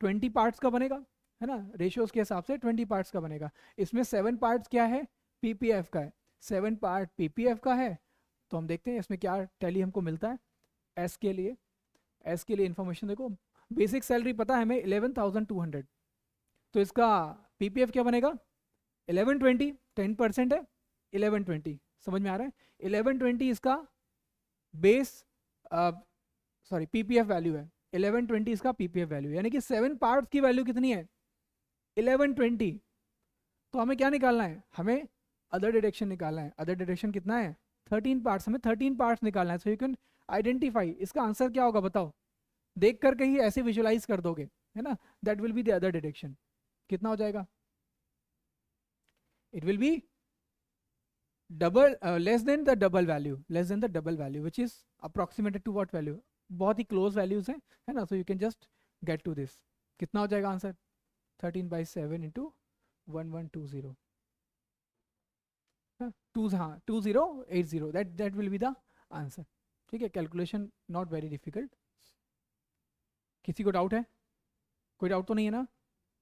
20 पार्ट्स का बनेगा, है ना, रेशियोज के हिसाब से 20 पार्ट्स का बनेगा। इसमें 7 पार्ट्स क्या है, पीपीएफ का है, 7 पार्ट पीपीएफ का है। तो हम देखते हैं इसमें क्या टैली हमको मिलता है। एस के लिए इंफॉर्मेशन देखो, बेसिक सैलरी पता है हमें 11,200, तो इसका पीपीएफ क्या बनेगा 1120, 10% है 1120, समझ में आ रहा है। 1120 इसका बेस सॉरी पीपीएफ वैल्यू है, 1120 इसका पीपीएफ वैल्यू, यानी कि 7 पार्ट्स की वैल्यू कितनी है 1120। तो हमें क्या निकालना है, हमें अदर डिडक्शन निकालना है। अदर डिडक्शन कितना है 13 पार्ट्स, हमें 13 पार्ट्स निकालना है। सो यू कैन आइडेंटिफाई इसका आंसर क्या होगा बताओ, देख करके ही ऐसे विजुलाइज कर दोगे, है ना। That will be the other deduction. कितना हो जाएगा, it will be double less than the double value, less than the double value which is approximated to what value, बहुत ही क्लोज वैल्यूज हैं, है ना। So you can just get to this. कितना हो जाएगा आंसर 13/7 इंटू 1120, टू, हाँ 2080, that will be the answer. ठीक है, कैलकुलेशन नॉट वेरी डिफिकल्ट। किसी को डाउट है, कोई डाउट तो नहीं है ना,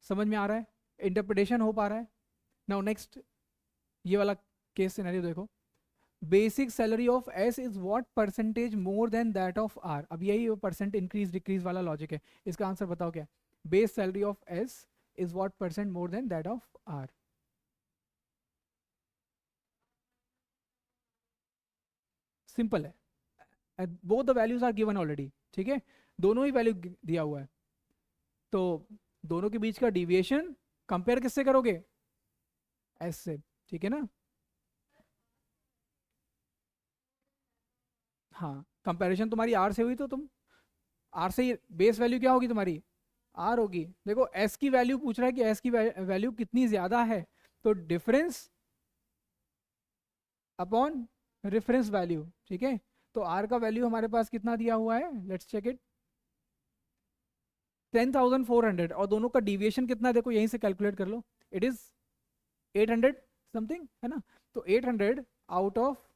समझ में आ रहा है, इंटरप्रिटेशन हो पा रहा है। नाउ नेक्स्ट ये वाला केस सिनेरियो देखो, basic salary of S is what percentage more than that of R. अब यही परसेंट इंक्रीज डिक्रीज वाला लॉजिक है, इसका आंसर बताओ क्या, base salary of S is what percent more than that of R. Simple है, both the values are given already, ठीक है, दोनों ही वैल्यू दिया हुआ है, तो दोनों के बीच का डिविएशन कंपेयर किससे करोगे, एस से, ठीक है ना। हाँ, कंपैरिजन तुम्हारी आर से हुई तो तुम आर से बेस वैल्यू क्या होगी तुम्हारी आर होगी। देखो एस की वैल्यू पूछ रहा है कि एस की वैल्यू कितनी ज्यादा है, तो डिफरेंस अपॉन रेफरेंस वैल्यू, ठीक है। तो आर का वैल्यू हमारे पास कितना दिया हुआ है, लेट्स चेक इट 10,400, और दोनों का डिविएशन कितना है देखो यहीं से कैलकुलेट कर लो, इट इज 800 समथिंग, है ना। तो 800 आउट ऑफ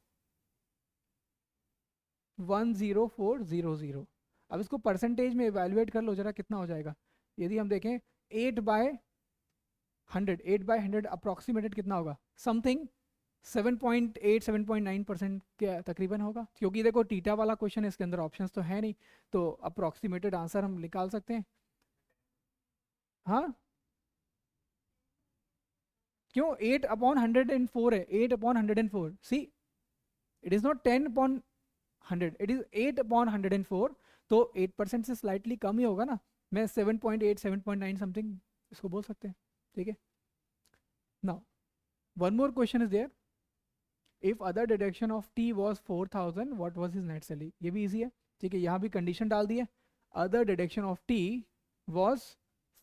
10400, अब इसको परसेंटेज में इवेल्युएट कर लो जरा कितना हो जाएगा। यदि हम देखें 8/100, 8/100 अप्रोक्सीमेटेड कितना होगा, समथिंग 7.8 7.9% के तकरीबन होगा, क्योंकि देखो टीटा वाला क्वेश्चन है, इसके अंदर ऑप्शंस तो है नहीं, तो अप्रोक्सीमेटेड आंसर हम निकाल सकते हैं। हाँ, क्यों 8/104 है, 8/104, see it is not 10/100, it is 8/104, तो 8% से स्लाइटली कम ही होगा ना, मैं 7.8 7.9 समथिंग इसको बोल सकते हैं, ठीक है। Now one more question is there, if other deduction of T was 4,000 what was his net salary, ये भी इजी है, ठीक है, यहाँ भी कंडीशन डाल दी है, other deduction of T was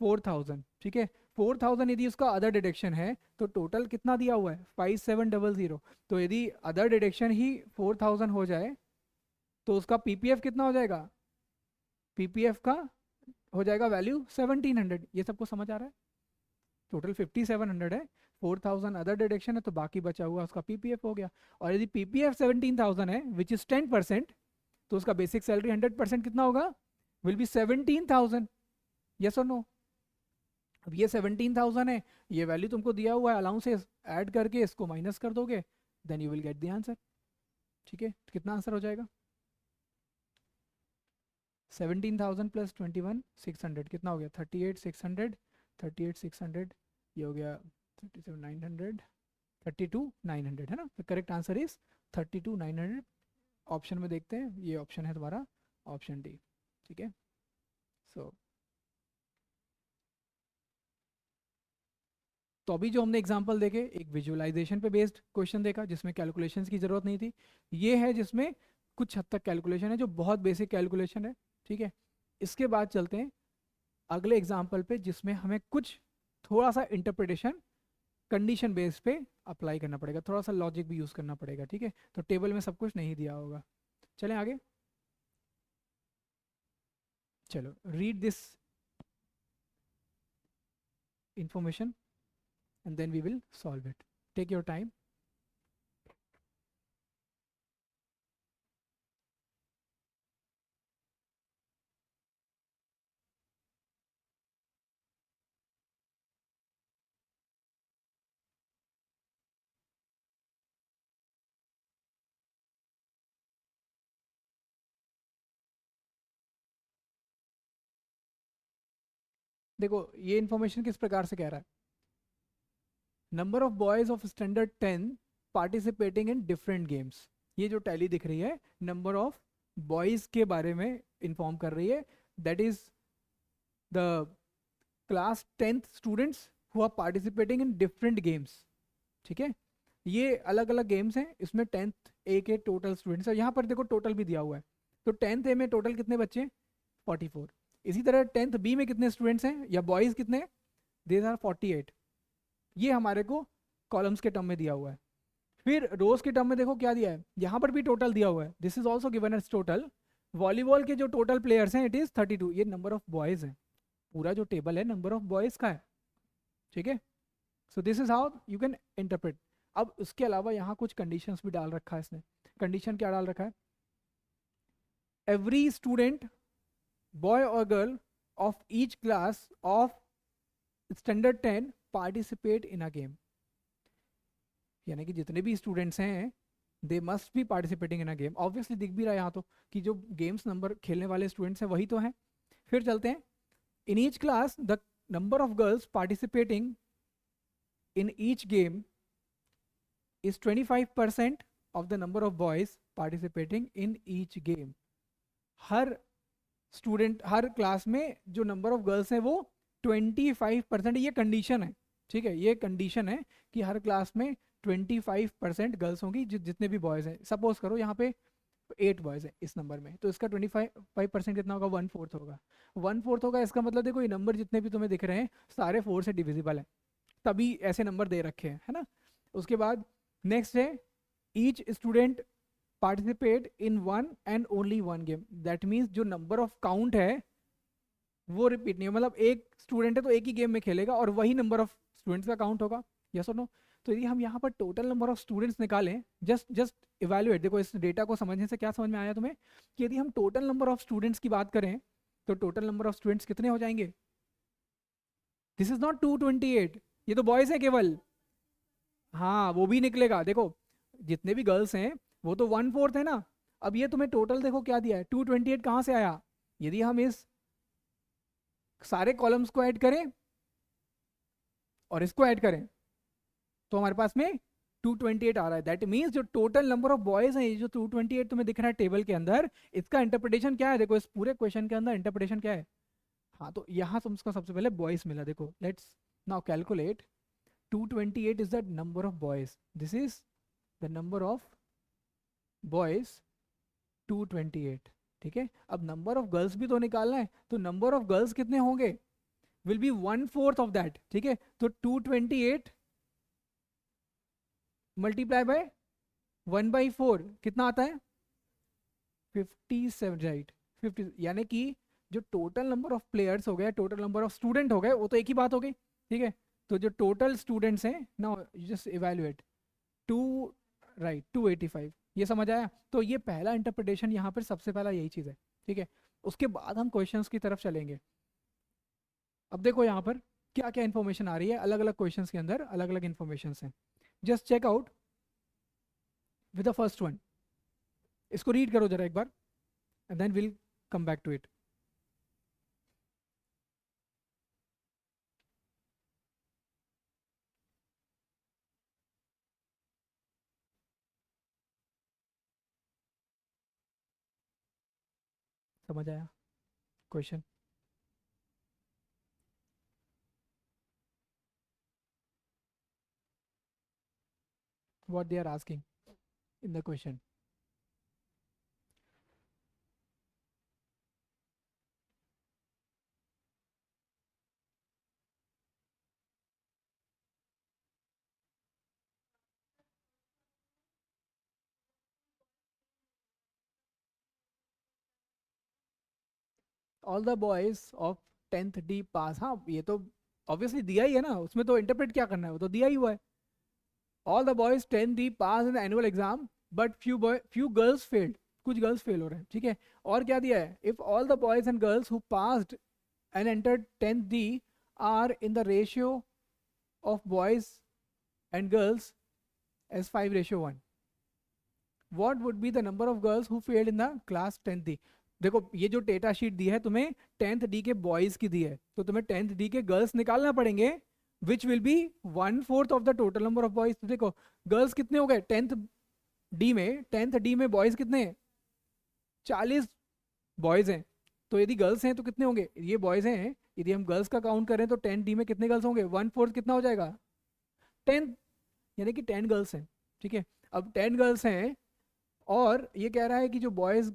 4,000, ठीक है। 4,000 यदि उसका अदर डिडक्शन है तो टोटल कितना दिया हुआ है 5,700, तो यदि अदर डिडक्शन ही 4,000 हो जाए तो उसका पीपीएफ कितना हो जाएगा, पीपीएफ का हो जाएगा वैल्यू 1,700, ये सबको समझ आ रहा है। टोटल 5,700 है, 4,000 अदर डिडक्शन है, तो बाकी बचा हुआ उसका पीपीएफ हो गया। और यदि पीपीएफ 17,000 है विच इज 10%, तो उसका बेसिक सैलरी 100% कितना होगा, विल बी 17,000, यस और नो। अब ये 17,000 है, ये वैल्यू तुमको दिया हुआ है, अलाउंसेस ऐड करके इसको माइनस कर दोगे, then you will get the answer, ठीक है। तो कितना आंसर हो जाएगा 17,000 प्लस 21,600 कितना हो गया 38,600, 38,600, ये हो गया 37,900, 32,900, है ना। तो करेक्ट आंसर इज 32,900। ऑप्शन में देखते हैं, ये ऑप्शन है तुम्हारा ऑप्शन डी, ठीक है। सो तो अभी जो हमने एग्जांपल देखे, एक विजुअलाइजेशन पे बेस्ड क्वेश्चन देखा जिसमें कैलकुलेशंस की ज़रूरत नहीं थी, ये है जिसमें कुछ हद तक कैलकुलेशन है, जो बहुत बेसिक कैलकुलेशन है, ठीक है। इसके बाद चलते हैं अगले एग्जाम्पल पे जिसमें हमें कुछ थोड़ा सा इंटरप्रिटेशन कंडीशन बेस पे अप्लाई करना पड़ेगा, थोड़ा सा लॉजिक भी यूज़ करना पड़ेगा, ठीक है। तो टेबल में सब कुछ नहीं दिया होगा, चलें आगे। चलो read this information and then we will solve it. Take your time. देखो ये इन्फॉर्मेशन किस प्रकार से कह रहा है, number of boys of standard 10 participating in different games. ये जो टैली दिख रही है नंबर ऑफ बॉयज के बारे में इंफॉर्म कर रही है, that is the class 10th students who are participating in different games. ठीक है, ये अलग अलग गेम्स हैं, इसमें 10th ए के टोटल स्टूडेंट्स है, यहाँ पर देखो टोटल भी दिया हुआ है, तो 10th ए में टोटल कितने बच्चे हैं 44। इसी तरह 10th बी में कितने स्टूडेंट्स हैं या बॉयज कितने हैं, देयर आर 48। ये हमारे को कॉलम्स के टर्म में दिया हुआ है। फिर रोज के टर्म में देखो क्या दिया है, यहाँ पर भी टोटल दिया हुआ है, this is also given as total. Volleyball के जो टोटल प्लेयर्स हैं इट इज 32, ये नंबर ऑफ बॉयज है, पूरा जो टेबल है नंबर ऑफ बॉयज का है। ठीक है, so this is how you can interpret. अब उसके अलावा यहाँ कुछ कंडीशंस भी डाल रखा है इसने। कंडीशन क्या डाल रखा है, एवरी स्टूडेंट बॉय और girl of each class of standard 10 participate in a game, यानी कि जितने भी स्टूडेंट्स हैं they must be participating in a game. Obviously दिख भी रहा है यहाँ तो कि जो गेम्स नंबर खेलने वाले स्टूडेंट्स हैं वही तो हैं। फिर चलते हैं, in each class the number of girls participating in each game is 25% of the number of boys participating in each game। Her student her class में जो नंबर ऑफ गर्ल्स हैं वो 25%, ये कंडीशन है। ठीक है, ये कंडीशन है कि हर क्लास में 25% गर्ल्स होंगी, जितने भी बॉयज हैं। सपोज करो यहाँ पे 8 बॉयज हैं इस नंबर में, तो इसका 25% कितना होगा, 1/4 होगा। 1/4 होगा, इसका मतलब देखो ये नंबर जितने भी तुम्हें दिख रहे हैं सारे 4 से डिविजिबल हैं, तभी ऐसे नंबर दे रखे हैं, है ना। उसके बाद नेक्स्ट है, each student participate in one and only one game, that means जो नंबर ऑफ काउंट है वो रिपीट नहीं है, मतलब एक स्टूडेंट है तो एक ही गेम में खेलेगा और वही नंबर ऑफ स्टूडेंट्स का काउंट होगा। यस और नो। तो यदि हम यहाँ पर टोटल नंबर ऑफ स्टूडेंट्स निकालें, जस्ट इवेल्युएट, देखो इस डेटा को समझने से क्या समझ में आया तुम्हें कि यदि हम टोटल नंबर ऑफ स्टूडेंट्स की बात करें तो टोटल नंबर ऑफ स्टूडेंट्स कितने हो जाएंगे, दिस इज नॉट 228, ये तो बॉयज है केवल। हाँ वो भी निकलेगा, देखो जितने भी गर्ल्स हैं वो तो 1/4 है ना। अब ये तुम्हें टोटल देखो क्या दिया है, 228 कहाँ से आया, यदि हम इस सारे कॉलम्स को ऐड करें और इसको ऐड करें तो हमारे पास में 228 आ रहा है। दैट मीन्स जो टोटल नंबर ऑफ बॉयज हैं, ये जो 228 तुम्हें दिख रहा है टेबल के अंदर, इसका इंटरप्रिटेशन क्या है, देखो इस पूरे क्वेश्चन के अंदर इंटरप्रिटेशन क्या है। हाँ तो यहाँ तुमको सबसे पहले बॉयज मिला, देखो let's now calculate 228 is the number of boys, this is the number of boys 228। ठीक है, अब नंबर ऑफ गर्ल्स भी तो निकालना है, तो नंबर ऑफ गर्ल्स कितने होंगे, विल बी 1/4 ऑफ दैट। ठीक है, तो 228 मल्टीप्लाई बाय 1/4 कितना आता है 57, राइट 50, यानी कि जो टोटल नंबर ऑफ प्लेयर्स हो गए, टोटल नंबर ऑफ स्टूडेंट हो गए, वो तो एक ही बात हो गई। ठीक है, तो जो टोटल स्टूडेंट्स हैं नाउ जस्ट इवैल्यूएट 2, राइट 285, ये समझ आया। तो ये पहला इंटरप्रिटेशन यहाँ पर सबसे पहला यही चीज़ है। ठीक है, उसके बाद हम क्वेश्चंस की तरफ चलेंगे। अब देखो यहाँ पर क्या क्या इन्फॉर्मेशन आ रही है, अलग अलग क्वेश्चंस के अंदर अलग अलग इन्फॉर्मेशन हैं। Just check out with the first one, इसको रीड करो जरा एक बार and then will come back to it. समझ आया question, what they are asking in the question। All the boys of 10th D pass, हाँ ये तो ऑब्वियसली दिया ही है ना, उसमें तो इंटरप्रेट क्या करना है, वो तो दिया ही हुआ है। All the boys 10th D pass in the annual exam but few girls failed, कुछ गर्ल्स फेल हो रहे हैं। ठीक है, और क्या दिया है, if all the boys and girls who passed and entered 10th D are in the ratio of boys and girls as 5:1, what would be the number of girls who failed in the class 10th D। देखो ये जो data sheet दी है तुम्हें 10th D के boys की दी है, तो तुम्हें 10th डी के गर्ल्स निकालना पड़ेंगे, which will be 1/4 of the total number of boys. तो देखो गर्ल्स कितने हो गए 10th डी में बॉयज कितने हैं, 40 बॉयज हैं। तो यदि गर्ल्स हैं तो कितने होंगे, ये बॉयज हैं, यदि हम गर्ल्स का काउंट करें तो 10th डी में कितने गर्ल्स होंगे, 1/4 कितना हो जाएगा 10, यानी कि 10 गर्ल्स हैं। ठीक है, अब 10 गर्ल्स हैं और ये कह रहा है कि जो बॉयज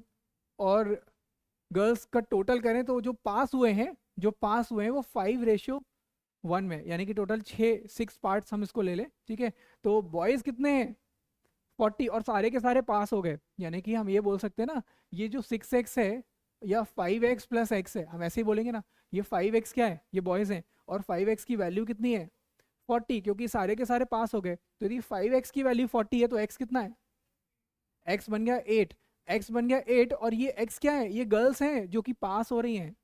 और गर्ल्स का टोटल करें तो जो पास हुए हैं, वो 5:1 में, यानी कि टोटल 6 पार्ट्स हम इसको ले लें। ठीक है, तो बॉयज कितने हैं 40 और सारे के सारे पास हो गए, यानी कि हम ये बोल सकते हैं ना, ये जो 6x है या 5x प्लस x है, हम ऐसे ही बोलेंगे ना, ये 5x क्या है, ये बॉयज हैं, और 5x की वैल्यू कितनी है 40, क्योंकि सारे के सारे पास हो गए। तो यदि 5x की वैल्यू 40 है तो x कितना है, x बन गया 8, x बन गया 8, और ये x क्या है, ये गर्ल्स हैं जो कि पास हो रही हैं।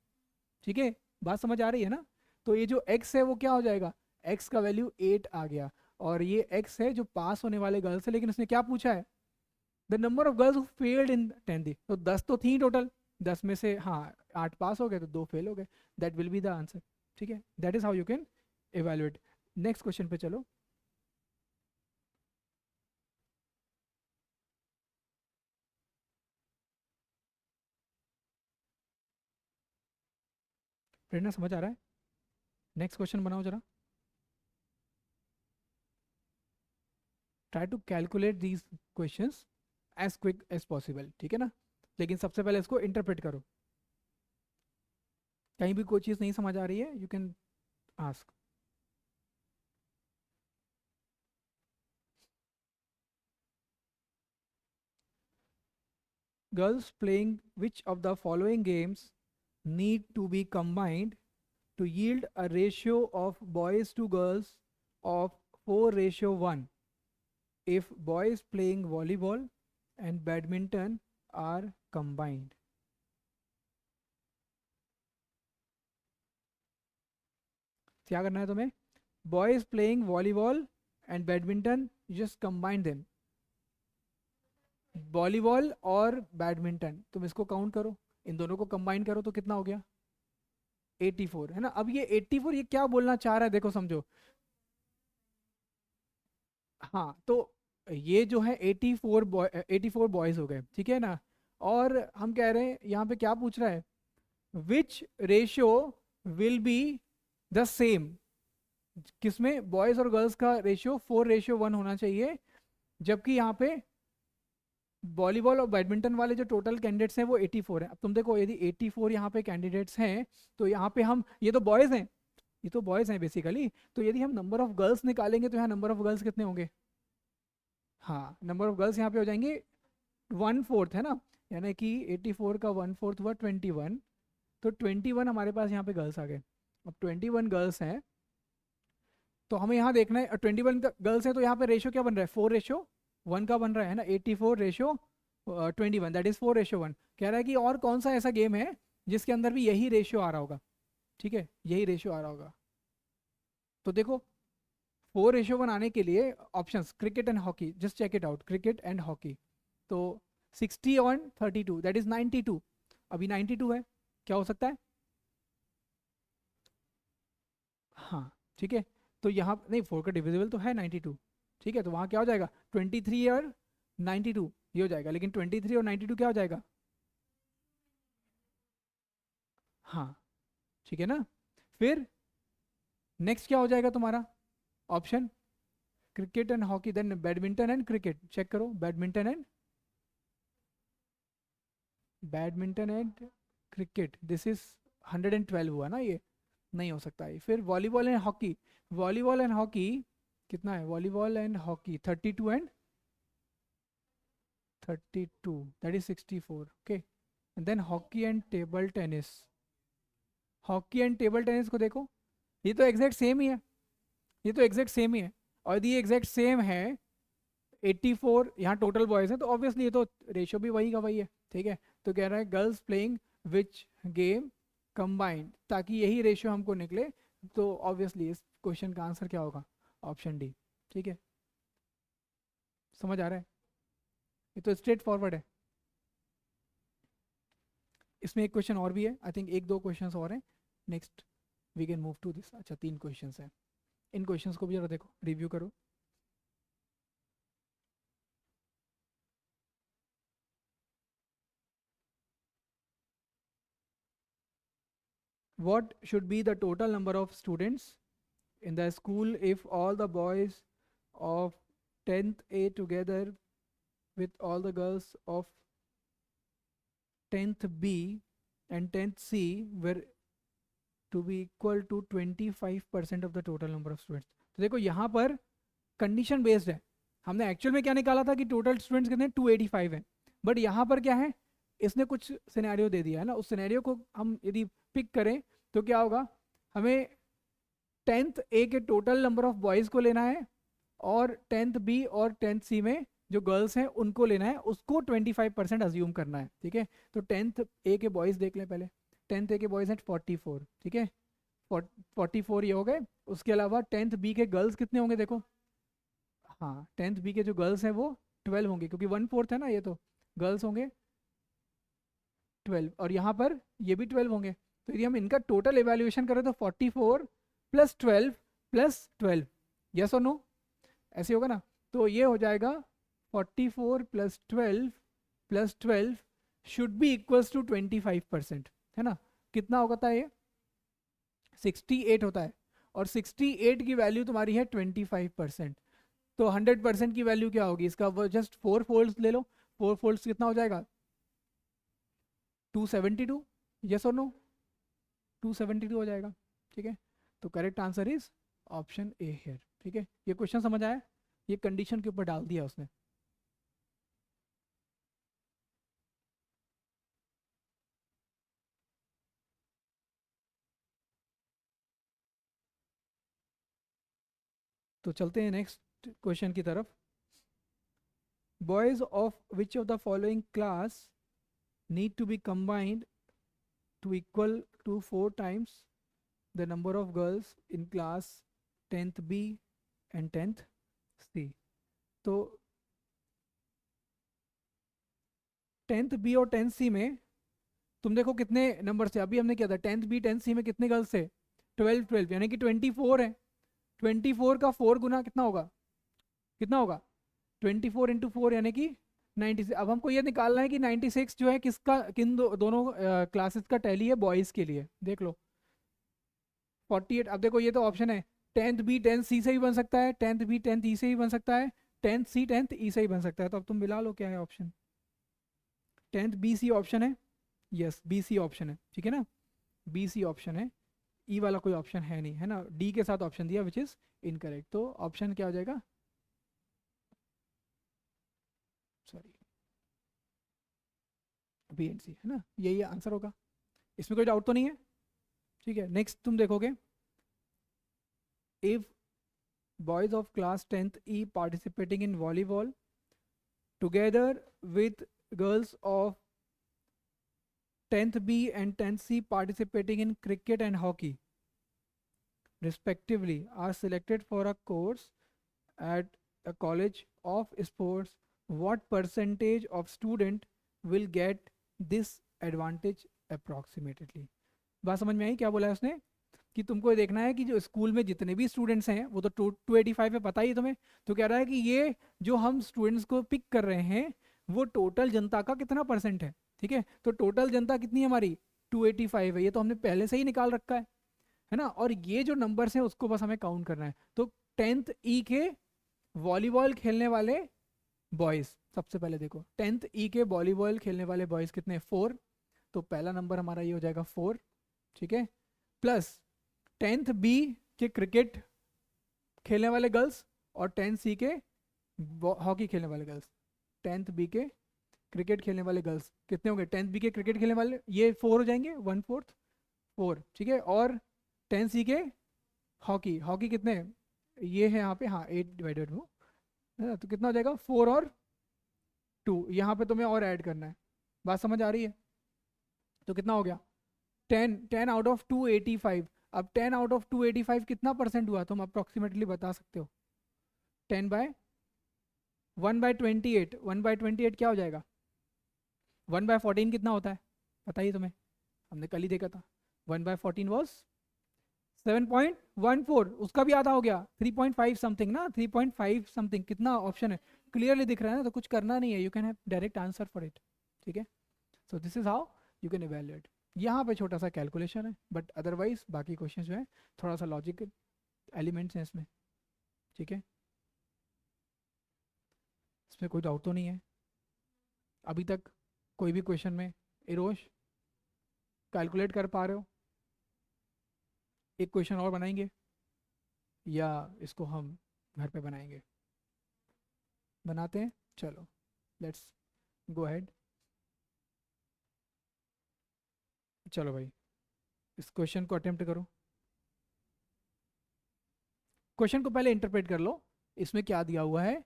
ठीक है, बात समझ आ रही है ना। तो ये जो x है वो क्या हो जाएगा, x का वैल्यू 8 आ गया, और ये x है जो पास होने वाले गर्ल्स है, लेकिन उसने क्या पूछा है, the number of girls who failed in 10th। तो 10 तो थी टोटल, 10 में से हाँ 8 पास हो गए तो 2 फेल हो गए, that will be the answer. ठीक है, that is how you can evaluate. Next question पे चलो। प्रेरणा समझ आ रहा है, नेक्स्ट क्वेश्चन बनाओ जरा। Try to calculate these questions as quick as possible, ठीक है ना। लेकिन सबसे पहले इसको इंटरप्रेट करो, कहीं भी कोई चीज़ नहीं समझ आ रही है you can ask. Girls playing which of the following games need to be combined to yield a ratio of boys to girls of 4:1 if boys playing volleyball and badminton are combined? क्या करना है तुम्हें, boys playing volleyball and badminton, just combine them। Volleyball और badminton तुम इसको count करो, इन दोनों को कंबाइन करो तो कितना हो गया 84, है ना। अब ये 84 ये क्या बोलना चाह रहा है देखो समझो, हाँ तो ये जो है 84 बॉयज हो गए, ठीक है ना। और हम कह रहे हैं यहाँ पे क्या पूछ रहा है, विच ratio will be the same, किसमें बॉयज और गर्ल्स का रेशियो 4:1 होना चाहिए, जबकि यहाँ पे वॉलीबॉल और बैडमिंटन वाले जो टोटल कैंडिडेट्स हैं वो 84 हैं। अब तुम देखो यदि 84 यहाँ पे कैंडिडेट्स हैं तो यहाँ पे हम, ये तो बॉयज हैं, ये तो बॉयज हैं बेसिकली, तो यदि हम नंबर ऑफ गर्ल्स निकालेंगे तो यहाँ नंबर ऑफ गर्ल्स कितने होंगे, हाँ नंबर ऑफ गर्ल्स यहाँ पे हो जाएंगे 1/4, है ना, यानी कि 84 का 1/4 हुआ 21, तो 21 हमारे पास यहाँ पे गर्ल्स आ गए। अब 21 गर्ल्स हैं तो हमें यहाँ देखना है, 21 गर्ल्स हैं तो यहाँ पे रेशियो क्या बन रहा है 4:1 का बन रहा है ना, 84:21, दैट इज 4:1। कह रहा है कि और कौन सा ऐसा गेम है जिसके अंदर भी यही रेशियो आ रहा होगा, ठीक है यही रेशियो आ रहा होगा। तो देखो 4:1 आने के लिए options cricket and hockey, just check it out, cricket and hockey. तो 60/32 दैट इज 92, अभी 92 है, क्या हो सकता है, हाँ ठीक है। तो यहाँ नहीं 4 का डिविजिबल तो है 92, ठीक है, तो वहाँ क्या हो जाएगा 23 और 92 ये हो जाएगा, लेकिन 23 और 92 क्या हो जाएगा, हाँ ठीक है ना। फिर नेक्स्ट क्या हो जाएगा तुम्हारा option, cricket and hockey, then badminton and cricket, check करो badminton and cricket, this is 112 हुआ ना, ये नहीं हो सकता है। फिर वॉलीबॉल एंड हॉकी कितना है, volleyball and hockey 32 and 32 that is 64, okay. And then hockey and table tennis को देखो, ये तो एग्जैक्ट सेम ही है, ये तो एग्जैक्ट सेम ही है, और यदि एग्जैक्ट सेम है 84 यहाँ टोटल बॉयज हैं तो ऑब्वियसली ये तो रेशियो भी वही का वही है, ठीक है। तो कह रहा है girls playing which game combined, ताकि यही रेशियो हमको निकले, तो ऑब्वियसली इस क्वेश्चन का आंसर क्या होगा ऑप्शन डी, ठीक है। समझ आ रहा है, ये तो स्ट्रेट फॉरवर्ड है। इसमें एक क्वेश्चन और भी है, आई थिंक एक दो क्वेश्चन और हैं, next we can move to this. अच्छा 3 क्वेश्चन हैं, इन क्वेश्चंस को भी जरा देखो, रिव्यू करो। What should be the total number of students in the school if all the boys of 10th A together with all the girls of 10th B and 10th C were to be equal to 25% of the total number of students? तो देखो यहाँ पर condition based है, हमने actual में क्या निकाला था कि टोटल स्टूडेंट्स कितने 285 हैं, बट यहाँ पर क्या है, इसने कुछ सिनेरियो दे दिया है ना, उस सिनेरियो को हम यदि पिक करें तो क्या होगा, हमें 10th A के टोटल नंबर ऑफ बॉयज़ को लेना है और 10th B और 10th C में जो गर्ल्स हैं उनको लेना है, उसको 25% अज्यूम करना है, ठीक है। तो 10th A के बॉयज़ देख लें पहले, 10th A के बॉयज़ हैं 44, ठीक है, 44 ये हो गए। उसके अलावा 10th B के गर्ल्स कितने होंगे देखो, हाँ 10th B के जो गर्ल्स हैं वो 12 होंगे, क्योंकि 1/4 है ना ये, तो गर्ल्स होंगे 12 और यहाँ पर ये भी 12 होंगे। तो यदि हम इनका टोटल एवेल्यूएशन करें तो 44 + 12 + 12, यस और नो, ऐसे होगा ना। तो ये हो जाएगा 44 + 12 + 12 शुड बी इक्वल्स टू 25%, है ना। कितना होता है ये, 68 होता है, और 68 की वैल्यू तुम्हारी है 25%। तो 100% की वैल्यू क्या होगी इसका, वो जस्ट 4 फोल्ड्स ले लो, 4 फोल्ड्स कितना हो जाएगा 272, यस और नो, 272 हो जाएगा, ठीक है। तो correct answer is option A here, ठीक है। ये क्वेश्चन समझ आया, ये कंडीशन के ऊपर डाल दिया उसने। तो चलते हैं नेक्स्ट क्वेश्चन की तरफ। Boys of which of the following class need to be combined to equal to 4 times the number of girls in class 10th B and 10th C। तो 10th B और 10th C में तुम देखो कितने number से, अभी हमने किया था 10th B 10th C में कितने गर्ल्स थे 12 12, यानी कि 24 है। 24 का 4 गुना कितना होगा, कितना होगा 24 × 4 यानी कि 96। अब हमको ये निकालना है कि 96 जो है किसका, किन दोनों क्लासेस का टैली है बॉयज़ के लिए, देख लो 48। अब देखो ये तो ऑप्शन है, 10th B 10th C से ही बन सकता है, 10th B 10th E से ही बन सकता है, 10th C 10th E से ही बन सकता है। तो अब तुम मिला लो क्या है option, 10th B C option है, यस बी सी ऑप्शन है, ठीक है ना, बी सी ऑप्शन है, ई वाला कोई ऑप्शन है नहीं, है ना, डी के साथ ऑप्शन दिया विच इज इनकरेक्ट। तो ऑप्शन क्या हो जाएगा, सॉरी बी एंड सी, है ना, यही आंसर होगा, इसमें कोई डाउट तो नहीं है, ठीक है। नेक्स्ट तुम देखोगे, if boys of class 10th E participating in volleyball together with girls of 10th B and 10th C participating in cricket and hockey respectively are selected for a course at a college of sports, what percentage of student will get this advantage approximately? बात समझ में आई क्या बोला है उसने, कि तुमको ये देखना है कि जो स्कूल में जितने भी स्टूडेंट्स हैं वो तो 285 है, पता ही है तुम्हें। तो कह रहा है कि ये जो हम स्टूडेंट्स को पिक कर रहे हैं वो टोटल जनता का कितना परसेंट है, ठीक है। तो टोटल जनता कितनी है हमारी 285 है, ये तो हमने पहले से ही निकाल रखा है ना। और ये जो नंबर्स हैं उसको बस हमें काउंट करना है। तो 10th E के वॉलीबॉल खेलने वाले बॉयज़, सबसे पहले देखो 10th E के वॉलीबॉल खेलने वाले बॉयज़ कितने 4, तो पहला नंबर हमारा ये हो जाएगा 4, ठीक है, प्लस 10th B के क्रिकेट खेलने वाले गर्ल्स और 10th C के हॉकी खेलने वाले गर्ल्स। 10th B के क्रिकेट खेलने वाले गर्ल्स कितने होंगे, 10th B के क्रिकेट खेलने वाले ये 4 हो जाएंगे, 1/4 4, ठीक है। और 10th C के हॉकी, हॉकी कितने ये है यहाँ पे, हाँ 8/2 है ना, तो कितना हो जाएगा 4 और 2, यहाँ पे तुम्हें और ऐड करना है, बात समझ आ रही है। तो कितना हो गया 10 आउट ऑफ 285। अब 10 आउट ऑफ 285 कितना परसेंट हुआ तुम अप्रोक्सीमेटली बता सकते हो, 10 बाय 1/28, 1/28 क्या हो जाएगा, 1/14 कितना होता है पता ही तुम्हें, हमने कल ही देखा था। 1/14 वॉज 7.14, उसका भी आधा हो गया 3.5 समथिंग ना, 3.5 समथिंग। कितना ऑप्शन है, क्लियरली दिख रहा है ना, तो कुछ करना नहीं है, you can have direct answer for it. ठीक है, so this is how you can evaluate. यहाँ पे छोटा सा कैलकुलेशन है, बट अदरवाइज बाकी क्वेश्चन जो है थोड़ा सा लॉजिकल एलिमेंट्स हैं इसमें। ठीक है, इसमें कोई डाउट तो नहीं है अभी तक कोई भी क्वेश्चन में? इरोश, कैलकुलेट कर पा रहे हो? एक क्वेश्चन और बनाएंगे या इसको हम घर पे बनाएंगे? बनाते हैं, चलो लेट्स गो अहेड। चलो भाई, इस क्वेश्चन को अटेम्प्ट करो। क्वेश्चन को पहले इंटरप्रेट कर लो। इसमें क्या दिया हुआ है,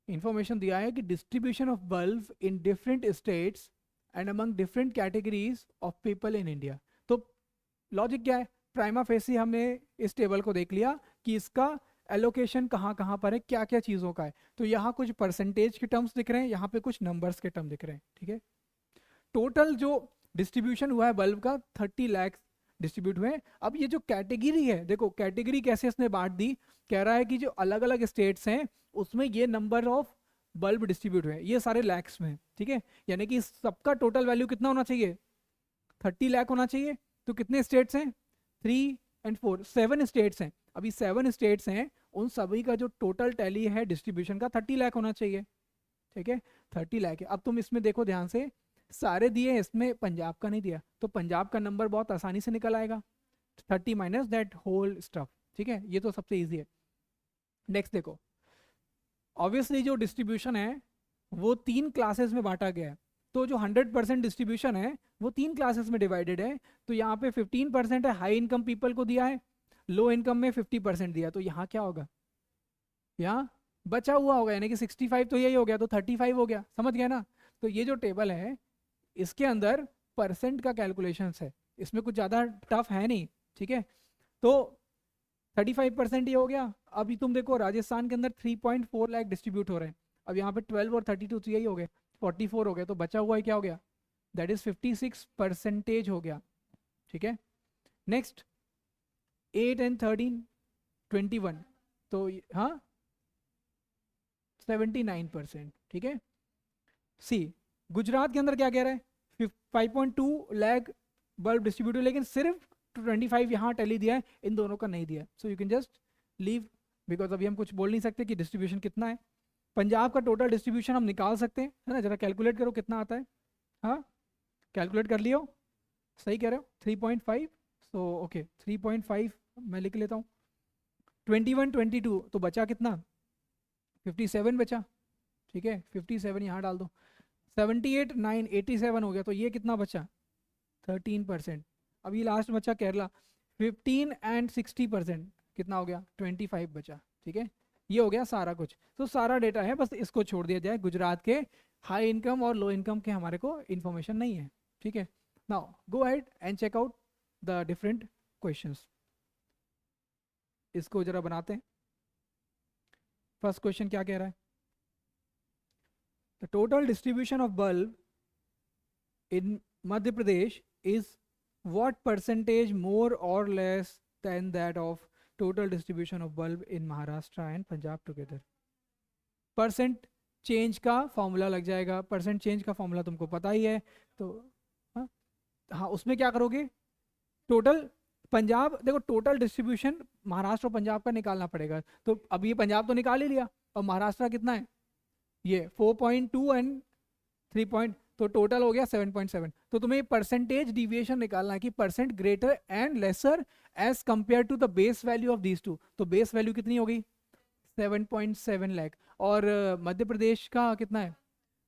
इंफॉर्मेशन दिया है कि distribution of bulb in different states and among different categories of people in India. तो लॉजिक क्या है, प्राइमा फेसी हमने इस टेबल को देख लिया कि इसका एलोकेशन कहाँ कहाँ पर है, क्या क्या चीज़ों का है। तो यहाँ कुछ परसेंटेज के टर्म्स दिख रहे हैं, यहाँ पे कुछ नंबर्स के टर्म दिख रहे हैं। ठीक है, टोटल जो डिस्ट्रीब्यूशन हुआ है बल्ब का 30 लाख डिस्ट्रीब्यूट हुए हैं। अब ये जो कैटेगरी है, देखो कैटेगरी कैसे इसने बांट दी, कह रहा है कि जो अलग अलग स्टेट्स हैं उसमें ये नंबर ऑफ बल्ब डिस्ट्रीब्यूट हुए हैं, ये सारे लैक्स में। ठीक है, यानी कि सबका टोटल वैल्यू कितना होना चाहिए, 30 लाख होना चाहिए। तो कितने स्टेट्स हैं, 3 और 4, 7 स्टेट्स हैं। अभी 7 स्टेट्स हैं, उन सभी का जो टोटल टैली है डिस्ट्रीब्यूशन का 30 लाख होना चाहिए। ठीक है, 30 लाख है। अब तुम इसमें देखो ध्यान से, सारे दिए हैं, इसमें पंजाब का नहीं दिया, तो पंजाब का नंबर बहुत आसानी से निकल आएगा, 30 माइनस दैट होल स्टफ। ठीक है, ये तो सबसे ईजी है। नेक्स्ट देखो, ऑब्वियसली जो डिस्ट्रीब्यूशन है वो 3 क्लासेस में बांटा गया है। तो जो 100% डिस्ट्रीब्यूशन है वो 3 क्लासेस में डिवाइडेड है। तो यहाँ पे 15% है हाई इनकम पीपल को दिया है, लो इनकम में 50% दिया। तो यहाँ क्या होगा, यहाँ बचा हुआ होगा, यानी कि 65 तो यही हो गया, तो 35 हो गया। समझ गया ना? तो ये जो टेबल है इसके अंदर परसेंट का कैलकुलेशन है, इसमें कुछ ज़्यादा टफ है नहीं। ठीक है, तो 35% ये हो गया। अभी तुम देखो राजस्थान के अंदर 3.4 लाख डिस्ट्रीब्यूट हो रहे हैं। अब यहाँ पे 12 और 32 तो यही हो गए, 44 हो गए। तो बचा हुआ है क्या हो गया, दैट इज 56% हो गया। ठीक है, नेक्स्ट 8 और 13 21, तो हाँ 79%। ठीक है, सी गुजरात के अंदर क्या कह रहा है, 5.2 लाख बल्ब डिस्ट्रीब्यूट, लेकिन सिर्फ 25 यहाँ टैली दिया है, इन दोनों का नहीं दिया है। सो you can just leave, because अभी हम कुछ बोल नहीं सकते कि डिस्ट्रीब्यूशन कितना है। पंजाब का टोटल डिस्ट्रीब्यूशन हम निकाल सकते हैं, है ना? जरा कैलकुलेट करो कितना आता है। हाँ, कैलकुलेट कर लियो, सही कह रहे हो, 3.5। सो ओके, 3.5 मैं लिख लेता हूँ। 21 22, तो बचा कितना, 57 बचा। ठीक है, 57 यहाँ डाल दो। 78 9 87 हो गया, तो ये कितना बचा, 13%। अभी लास्ट बचा केरला, 15 और 60%, कितना हो गया, 25 बचा। ठीक है, ये हो गया सारा कुछ। तो सारा डेटा है, बस इसको छोड़ दिया जाए। गुजरात के हाई इनकम और लो इनकम के हमारे को इन्फॉर्मेशन नहीं है। ठीक है, now go ahead and check out the different questions. इसको जरा बनाते हैं। फर्स्ट क्वेश्चन क्या कह रहा है, the total distribution of bulb in Madhya Pradesh is what percentage more or less than that of total distribution of bulb in Maharashtra and Punjab together? Percent change का formula लग जाएगा, percent change का formula तुमको पता ही है। तो हाँ हाँ, उसमें क्या करोगे, टोटल पंजाब, देखो टोटल डिस्ट्रीब्यूशन महाराष्ट्र और पंजाब का निकालना पड़ेगा। तो अब ये पंजाब तो निकाल ही लिया, और महाराष्ट्र कितना है, ये 4.2 एंड 3 तो टोटल हो गया 7.7। तो तुम्हें परसेंटेज डिविएशन निकालना है कि percent greater and lesser as compare to the base value of these two. तो बेस वैल्यू कितनी हो गई, 7.7 लाख। और मध्य प्रदेश का कितना है,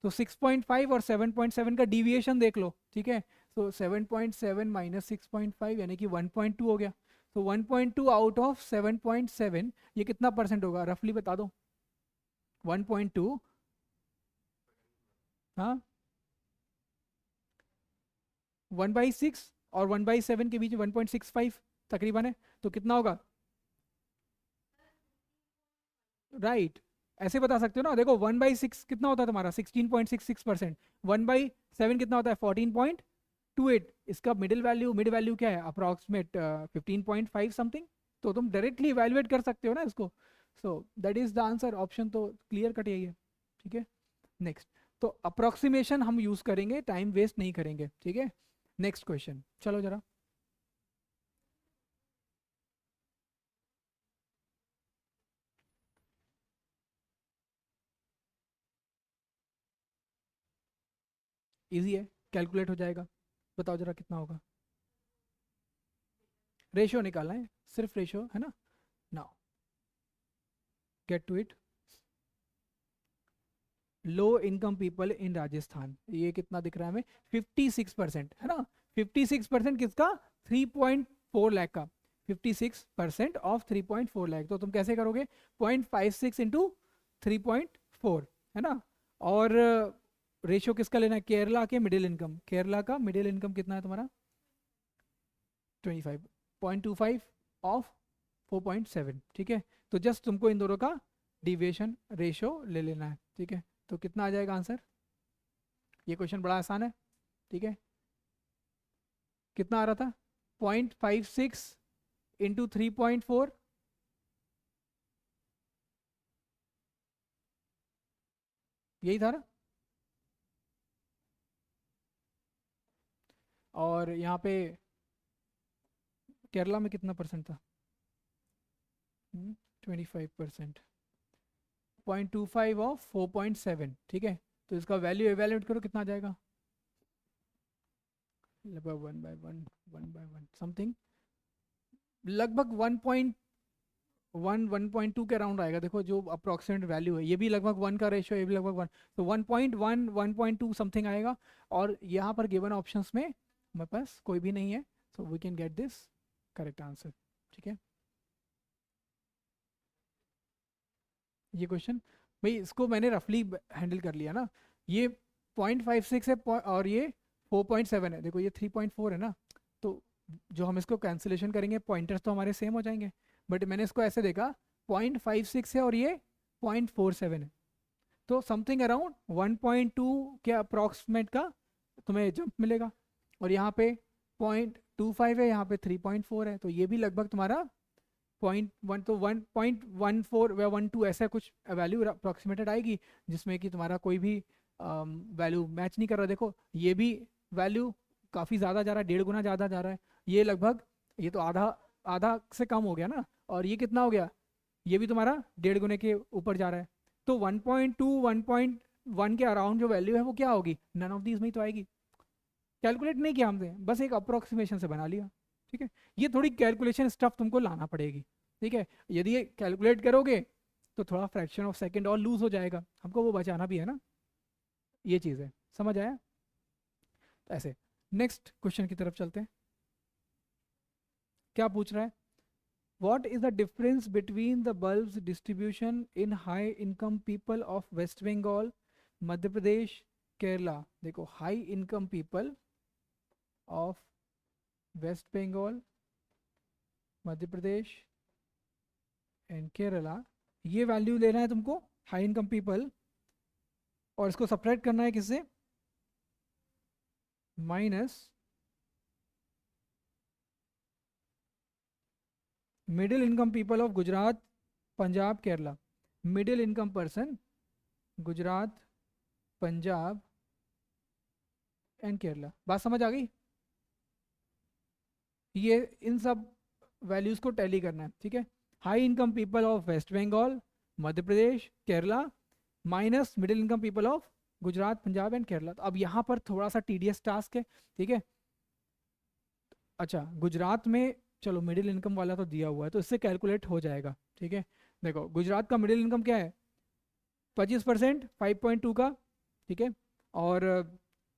तो 6.5 और 7.7 का डिविएशन देख लो। ठीक है, तो 7.7 माइनस 6.5 यानी कि 1.2 हो गया। तो 1.2 आउट ऑफ 7.7 ये कितना परसेंट होगा, रफली बता दो। 1.2, हाँ 1/6 और 1/7 के बीच 1.65 तकरीबन है, तो कितना होगा, राइट ऐसे बता सकते हो ना। देखो 1/6 कितना होता है तुम्हारा, 16.66%। 1/7 कितना होता है, 14. 8 इसका मिड वैल्यू क्या है, अप्रॉक्सीमेट 15.5 समथिंग, तो तुम डायरेक्टली इवेलुएट कर सकते हो ना इसको। सो that is the answer, option तो क्लियर कट यही है। ठीक है, नेक्स्ट। तो अप्रोक्सीमेशन हम यूज करेंगे, टाइम वेस्ट नहीं करेंगे। ठीक है, नेक्स्ट क्वेश्चन चलो जरा। इजी है, कैलकुलेट हो जाएगा। बताओ जरा कितना होगा। रेशियो निकालना है, सिर्फ रेशियो है ना। Now get to it. Low income people in Rajasthan, ये कितना दिख रहा है हमें, 56% है ना। 56% किसका, 3.4 लाख का। 56% ऑफ 3.4 लाख, तो तुम कैसे करोगे, 0.56 इंटू 3.4 है ना। और रेशियो किसका लेना है, केरला के मिडिल इनकम, केरला का मिडिल इनकम कितना है तुम्हारा, 25, 0.25 ऑफ 4.7। ठीक है, तो जस्ट तुमको इन दोनों का डिविएशन रेशियो ले लेना है। ठीक है, तो कितना आ जाएगा आंसर। ये क्वेश्चन बड़ा आसान है। ठीक है, कितना आ रहा था, 0.56 इंटू 3.4, यही था ना। और यहाँ पे केरला में कितना परसेंट था, 25%, 0.25 ऑफ 4.7। ठीक है, तो इसका वैल्यू एवेल्यूएट करो, कितना आ जाएगा, लगभग 1/1 समथिंग, लगभग 1.2 के अराउंड आएगा। देखो जो अप्रोक्सीमेट वैल्यू है, ये भी लगभग 1 का रेशियो, ये भी लगभग 1, तो 1.1 1.2 समथिंग आएगा। और यहाँ पर गिवन ऑप्शंस में हमारे पास कोई भी नहीं है, so we can get this correct answer. ठीक है, ये क्वेश्चन भाई इसको मैंने रफली हैंडल कर लिया ना। ये 0.56 है और ये 4.7 है, देखो ये 3.4 है ना। तो जो हम इसको कैंसिलेशन करेंगे, पॉइंटर्स तो हमारे सेम हो जाएंगे, बट मैंने इसको ऐसे देखा, 0.56 है और ये 0.47 है, तो समथिंग अराउंड 1.2 के अप्रॉक्सीमेट का तुम्हें जंप मिलेगा। और यहाँ पे 0.25 है, यहाँ पे 3.4 है, तो ये भी लगभग तुम्हारा 0.1, तो 1.14 या 1.2 ऐसा कुछ वैल्यू अप्रॉक्सीमेटेड आएगी, जिसमें कि तुम्हारा कोई भी वैल्यू मैच नहीं कर रहा। देखो ये भी वैल्यू काफ़ी ज़्यादा जा रहा है, 1.5 गुना ज़्यादा जा रहा है। ये लगभग, ये तो आधा आधा से कम हो गया ना। और ये कितना हो गया, ये भी तुम्हारा 1.5 गुने के ऊपर जा रहा है। तो 1.2 1.1 के अराउंड जो वैल्यू है वो क्या होगी, नन ऑफ दीज में ही तो आएगी। कैलकुलेट नहीं किया हमने, बस एक अप्रोक्सीमेशन से बना लिया। ठीक है, ये थोड़ी कैलकुलेशन स्टफ तुमको लाना पड़ेगी। ठीक है, यदि ये कैलकुलेट करोगे तो थोड़ा फ्रैक्शन ऑफ सेकंड और लूज हो जाएगा, हमको वो बचाना भी है ना, ये चीज़ है। समझ आया। तो ऐसे नेक्स्ट क्वेश्चन की तरफ चलते हैं। क्या पूछ रहा है, what is the difference between the bulbs distribution in high income people of West Bengal, Madhya Pradesh, Kerala। देखो high income people of West Bengal, Madhya Pradesh and Kerala, ये वैल्यू लेना है तुमको, हाई इनकम पीपल, और इसको सब्ट्रैक्ट करना है किससे, minus middle income people of Gujarat, Punjab, Kerala. Middle income person Gujarat, Punjab and Kerala. बात समझ आ गई। ये इन सब वैल्यूज को टैली करना है। ठीक है, high income people of West Bengal, Madhya Pradesh, Kerala, minus middle income people of Gujarat, Punjab and Kerala. तो अब यहाँ पर थोड़ा सा टीडियस टास्क है। ठीक है, अच्छा गुजरात में चलो मिडिल इनकम वाला तो दिया हुआ है, तो इससे कैलकुलेट हो जाएगा। ठीक है, देखो गुजरात का मिडिल इनकम क्या है, 25%, 5.2 का। ठीक है, और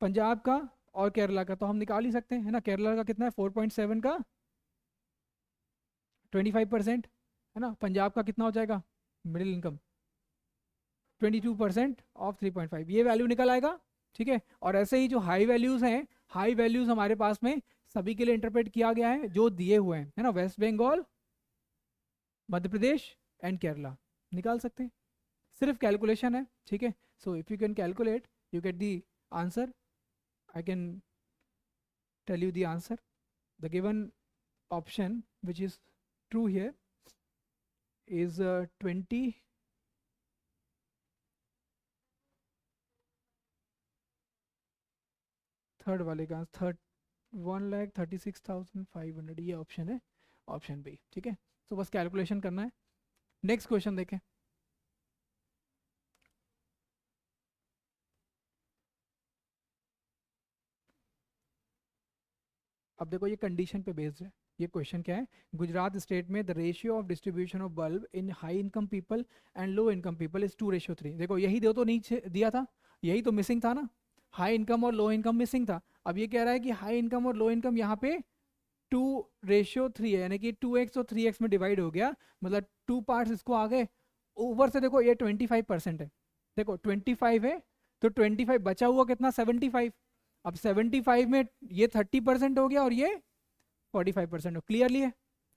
पंजाब का और केरला का तो हम निकाल ही सकते हैं, है ना। केरला का कितना है, 4.7 का 25%, है ना। पंजाब का कितना हो जाएगा मिडिल इनकम, 22% ऑफ 3.5, ये वैल्यू निकल आएगा। ठीक है, और ऐसे ही जो हाई वैल्यूज हैं, हाई वैल्यूज हमारे पास में सभी के लिए इंटरप्रेट किया गया है जो दिए हुए हैं, है ना। वेस्ट बंगाल, मध्य प्रदेश एंड केरला निकाल सकते हैं, सिर्फ कैलकुलेशन है। ठीक है, so if you can calculate you get the answer. I can tell you the answer. The given option which is true here is 20 third वाले का थर्ड 1,36,500 ये ऑप्शन है, ऑप्शन बी। ठीक है, तो बस कैलकुलेशन करना है। नेक्स्ट क्वेश्चन देखें। अब देखो ये कंडीशन पे बेस्ड है। ये क्वेश्चन क्या है, गुजरात स्टेट में the ratio of distribution of bulb in high income people and low income people is 2:3। देखो यही दो तो नीचे दिया था, यही तो मिसिंग था ना, हाई इनकम और लो इनकम मिसिंग था। अब ये कह रहा है कि हाई इनकम और लो इनकम यहाँ पे 2:3 है, यानी कि 2x और 3x में डिवाइड हो गया, मतलब 2 पार्ट्स इसको आ गए। ऊपर से देखो ये 25% है, देखो 25 है तो 25 बचा हुआ कितना 75। अब 75 में ये 30% हो गया और ये 45% हो, क्लियरली है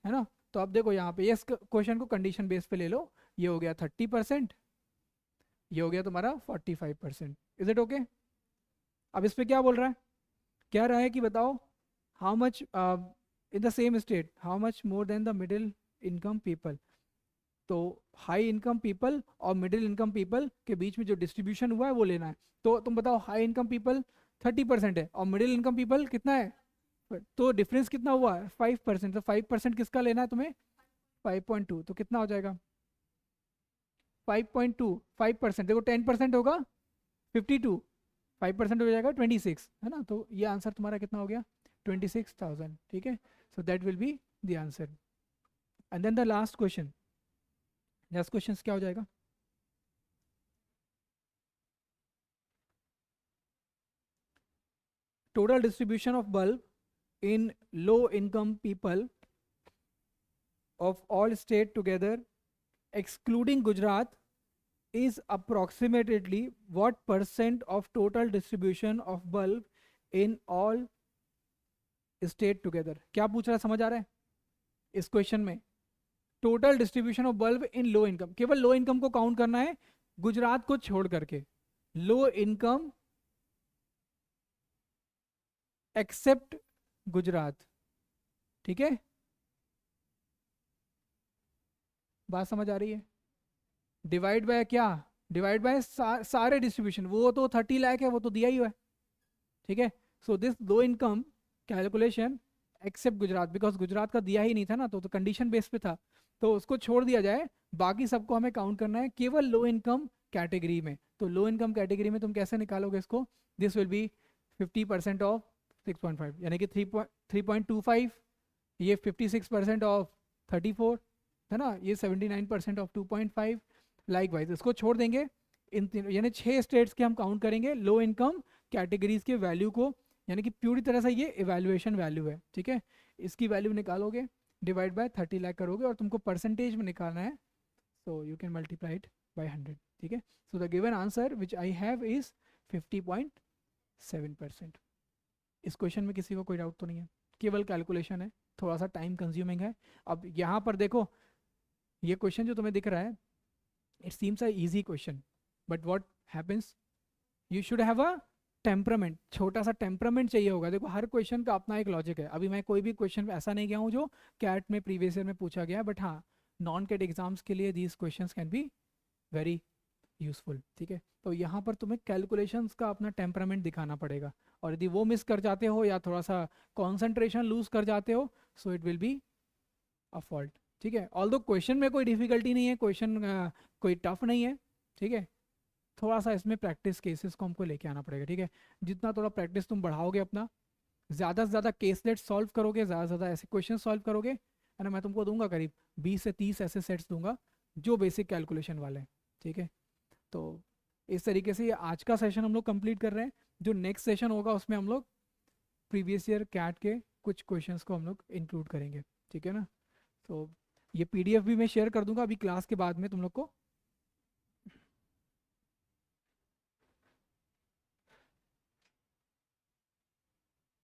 ना। तो अब देखो यहाँ पे इस क्वेश्चन को कंडीशन बेस पे ले लो, ये हो गया 30%, ये हो गया तुम्हारा 45%। Is it okay? अब इस पे क्या बोल रहा है, कह रहा है कि बताओ how much in the same state how much more than the middle income people. तो हाई इनकम पीपल और मिडिल इनकम पीपल के बीच में जो डिस्ट्रीब्यूशन हुआ है वो लेना है। तो तुम बताओ हाई इनकम पीपल 30% है और मिडिल इनकम पीपल कितना है, तो डिफरेंस कितना हुआ है 5%। तो 5% किसका लेना है तुम्हें, 5.2। तो कितना हो जाएगा 5.2, 5% देखो 10% होगा 52, 5% हो जाएगा 26, है ना। तो ये आंसर तुम्हारा कितना हो गया 26,000। ठीक है, so that will be the answer. And then the last question, last question क्या हो जाएगा, total distribution of bulb in low income people of all state together excluding Gujarat is approximately what percent of total distribution of bulb in all state together। क्या पूछ रहा है, समझ आ रहा है इस क्वेश्चन में? Total distribution of bulb in low income, केवल लो इनकम को काउंट करना है गुजरात को छोड़ करके, लो इनकम एक्सेप्ट गुजरात। ठीक है, बात समझ आ रही है? डिवाइड बाय क्या, डिवाइड बाय सारे डिस्ट्रीब्यूशन, वो तो 30 लाख है, वो तो दिया ही हुआ है। ठीक है, so this low income calculation except Gujarat, because Gujarat का दिया ही नहीं था ना, तो कंडीशन बेस पे था, तो उसको छोड़ दिया जाए, बाकी सबको हमें काउंट करना है केवल लो इनकम कैटेगरी में। तो लो इनकम कैटेगरी में तुम कैसे निकालोगे इसको, दिस विल बी 50% ऑफ 6.5 यानी कि 3.25, ये 56% ऑफ 34 है ना, ये 79% ऑफ 2.5। लाइक वाइज इसको छोड़ देंगे, इन तीनों यानी 6 स्टेट्स के हम काउंट करेंगे लो इनकम कैटेगरीज के वैल्यू को, यानी कि पूरी तरह से ये इवैल्यूएशन वैल्यू है। ठीक है, इसकी वैल्यू निकालोगे, डिवाइड बाय 30 लाख करोगे और तुमको परसेंटेज में निकालना है, सो you can multiply it by 100। ठीक है, so the given answer which I have is 50.7%। इस क्वेश्चन में किसी को कोई डाउट तो नहीं है, केवल कैलकुलेशन है, थोड़ा सा टाइम कंज्यूमिंग है। अब यहाँ पर देखो ये क्वेश्चन जो तुम्हें दिख रहा है, it seems a easy question, but what happens, you should have a temperament, छोटा सा टेम्परामेंट चाहिए होगा। देखो हर क्वेश्चन का अपना एक लॉजिक है। अभी मैं कोई भी क्वेश्चन ऐसा नहीं गया हूँ जो कैट में प्रीवियस ईयर में पूछा गया, बट हाँ नॉन कैट एग्जाम्स के लिए these questions can be very useful. ठीक है, तो यहाँ पर तुम्हें कैलकुलेशंस का अपना टेम्परामेंट दिखाना पड़ेगा, और यदि वो मिस कर जाते हो या थोड़ा सा कॉन्सेंट्रेशन लूज कर जाते हो, so it will be a fault. ठीक है, ऑल्दो क्वेश्चन में कोई डिफिकल्टी नहीं है, क्वेश्चन कोई टफ नहीं है। ठीक है, थोड़ा सा इसमें प्रैक्टिस केसेस को हमको लेके आना पड़ेगा। ठीक है, जितना थोड़ा प्रैक्टिस तुम बढ़ाओगे अपना, ज़्यादा से ज़्यादा केसलेट सॉल्व करोगे, ज़्यादा से ज़्यादा ऐसे क्वेश्चन सॉल्व करोगे, है ना, मैं तुमको दूंगा करीब 20 से 30 ऐसे सेट्स दूंगा जो बेसिक कैलकुलेशन वाले हैं। ठीक है, तो इस तरीके से ये आज का सेशन हम लोग कंप्लीट कर रहे हैं। जो नेक्स्ट सेशन होगा उसमें हम लोग प्रीवियस ईयर कैट के कुछ क्वेश्चंस को हम लोग इंक्लूड करेंगे। ठीक है ना, तो ये पीडीएफ भी मैं शेयर कर दूंगा अभी क्लास के बाद में तुम लोग को।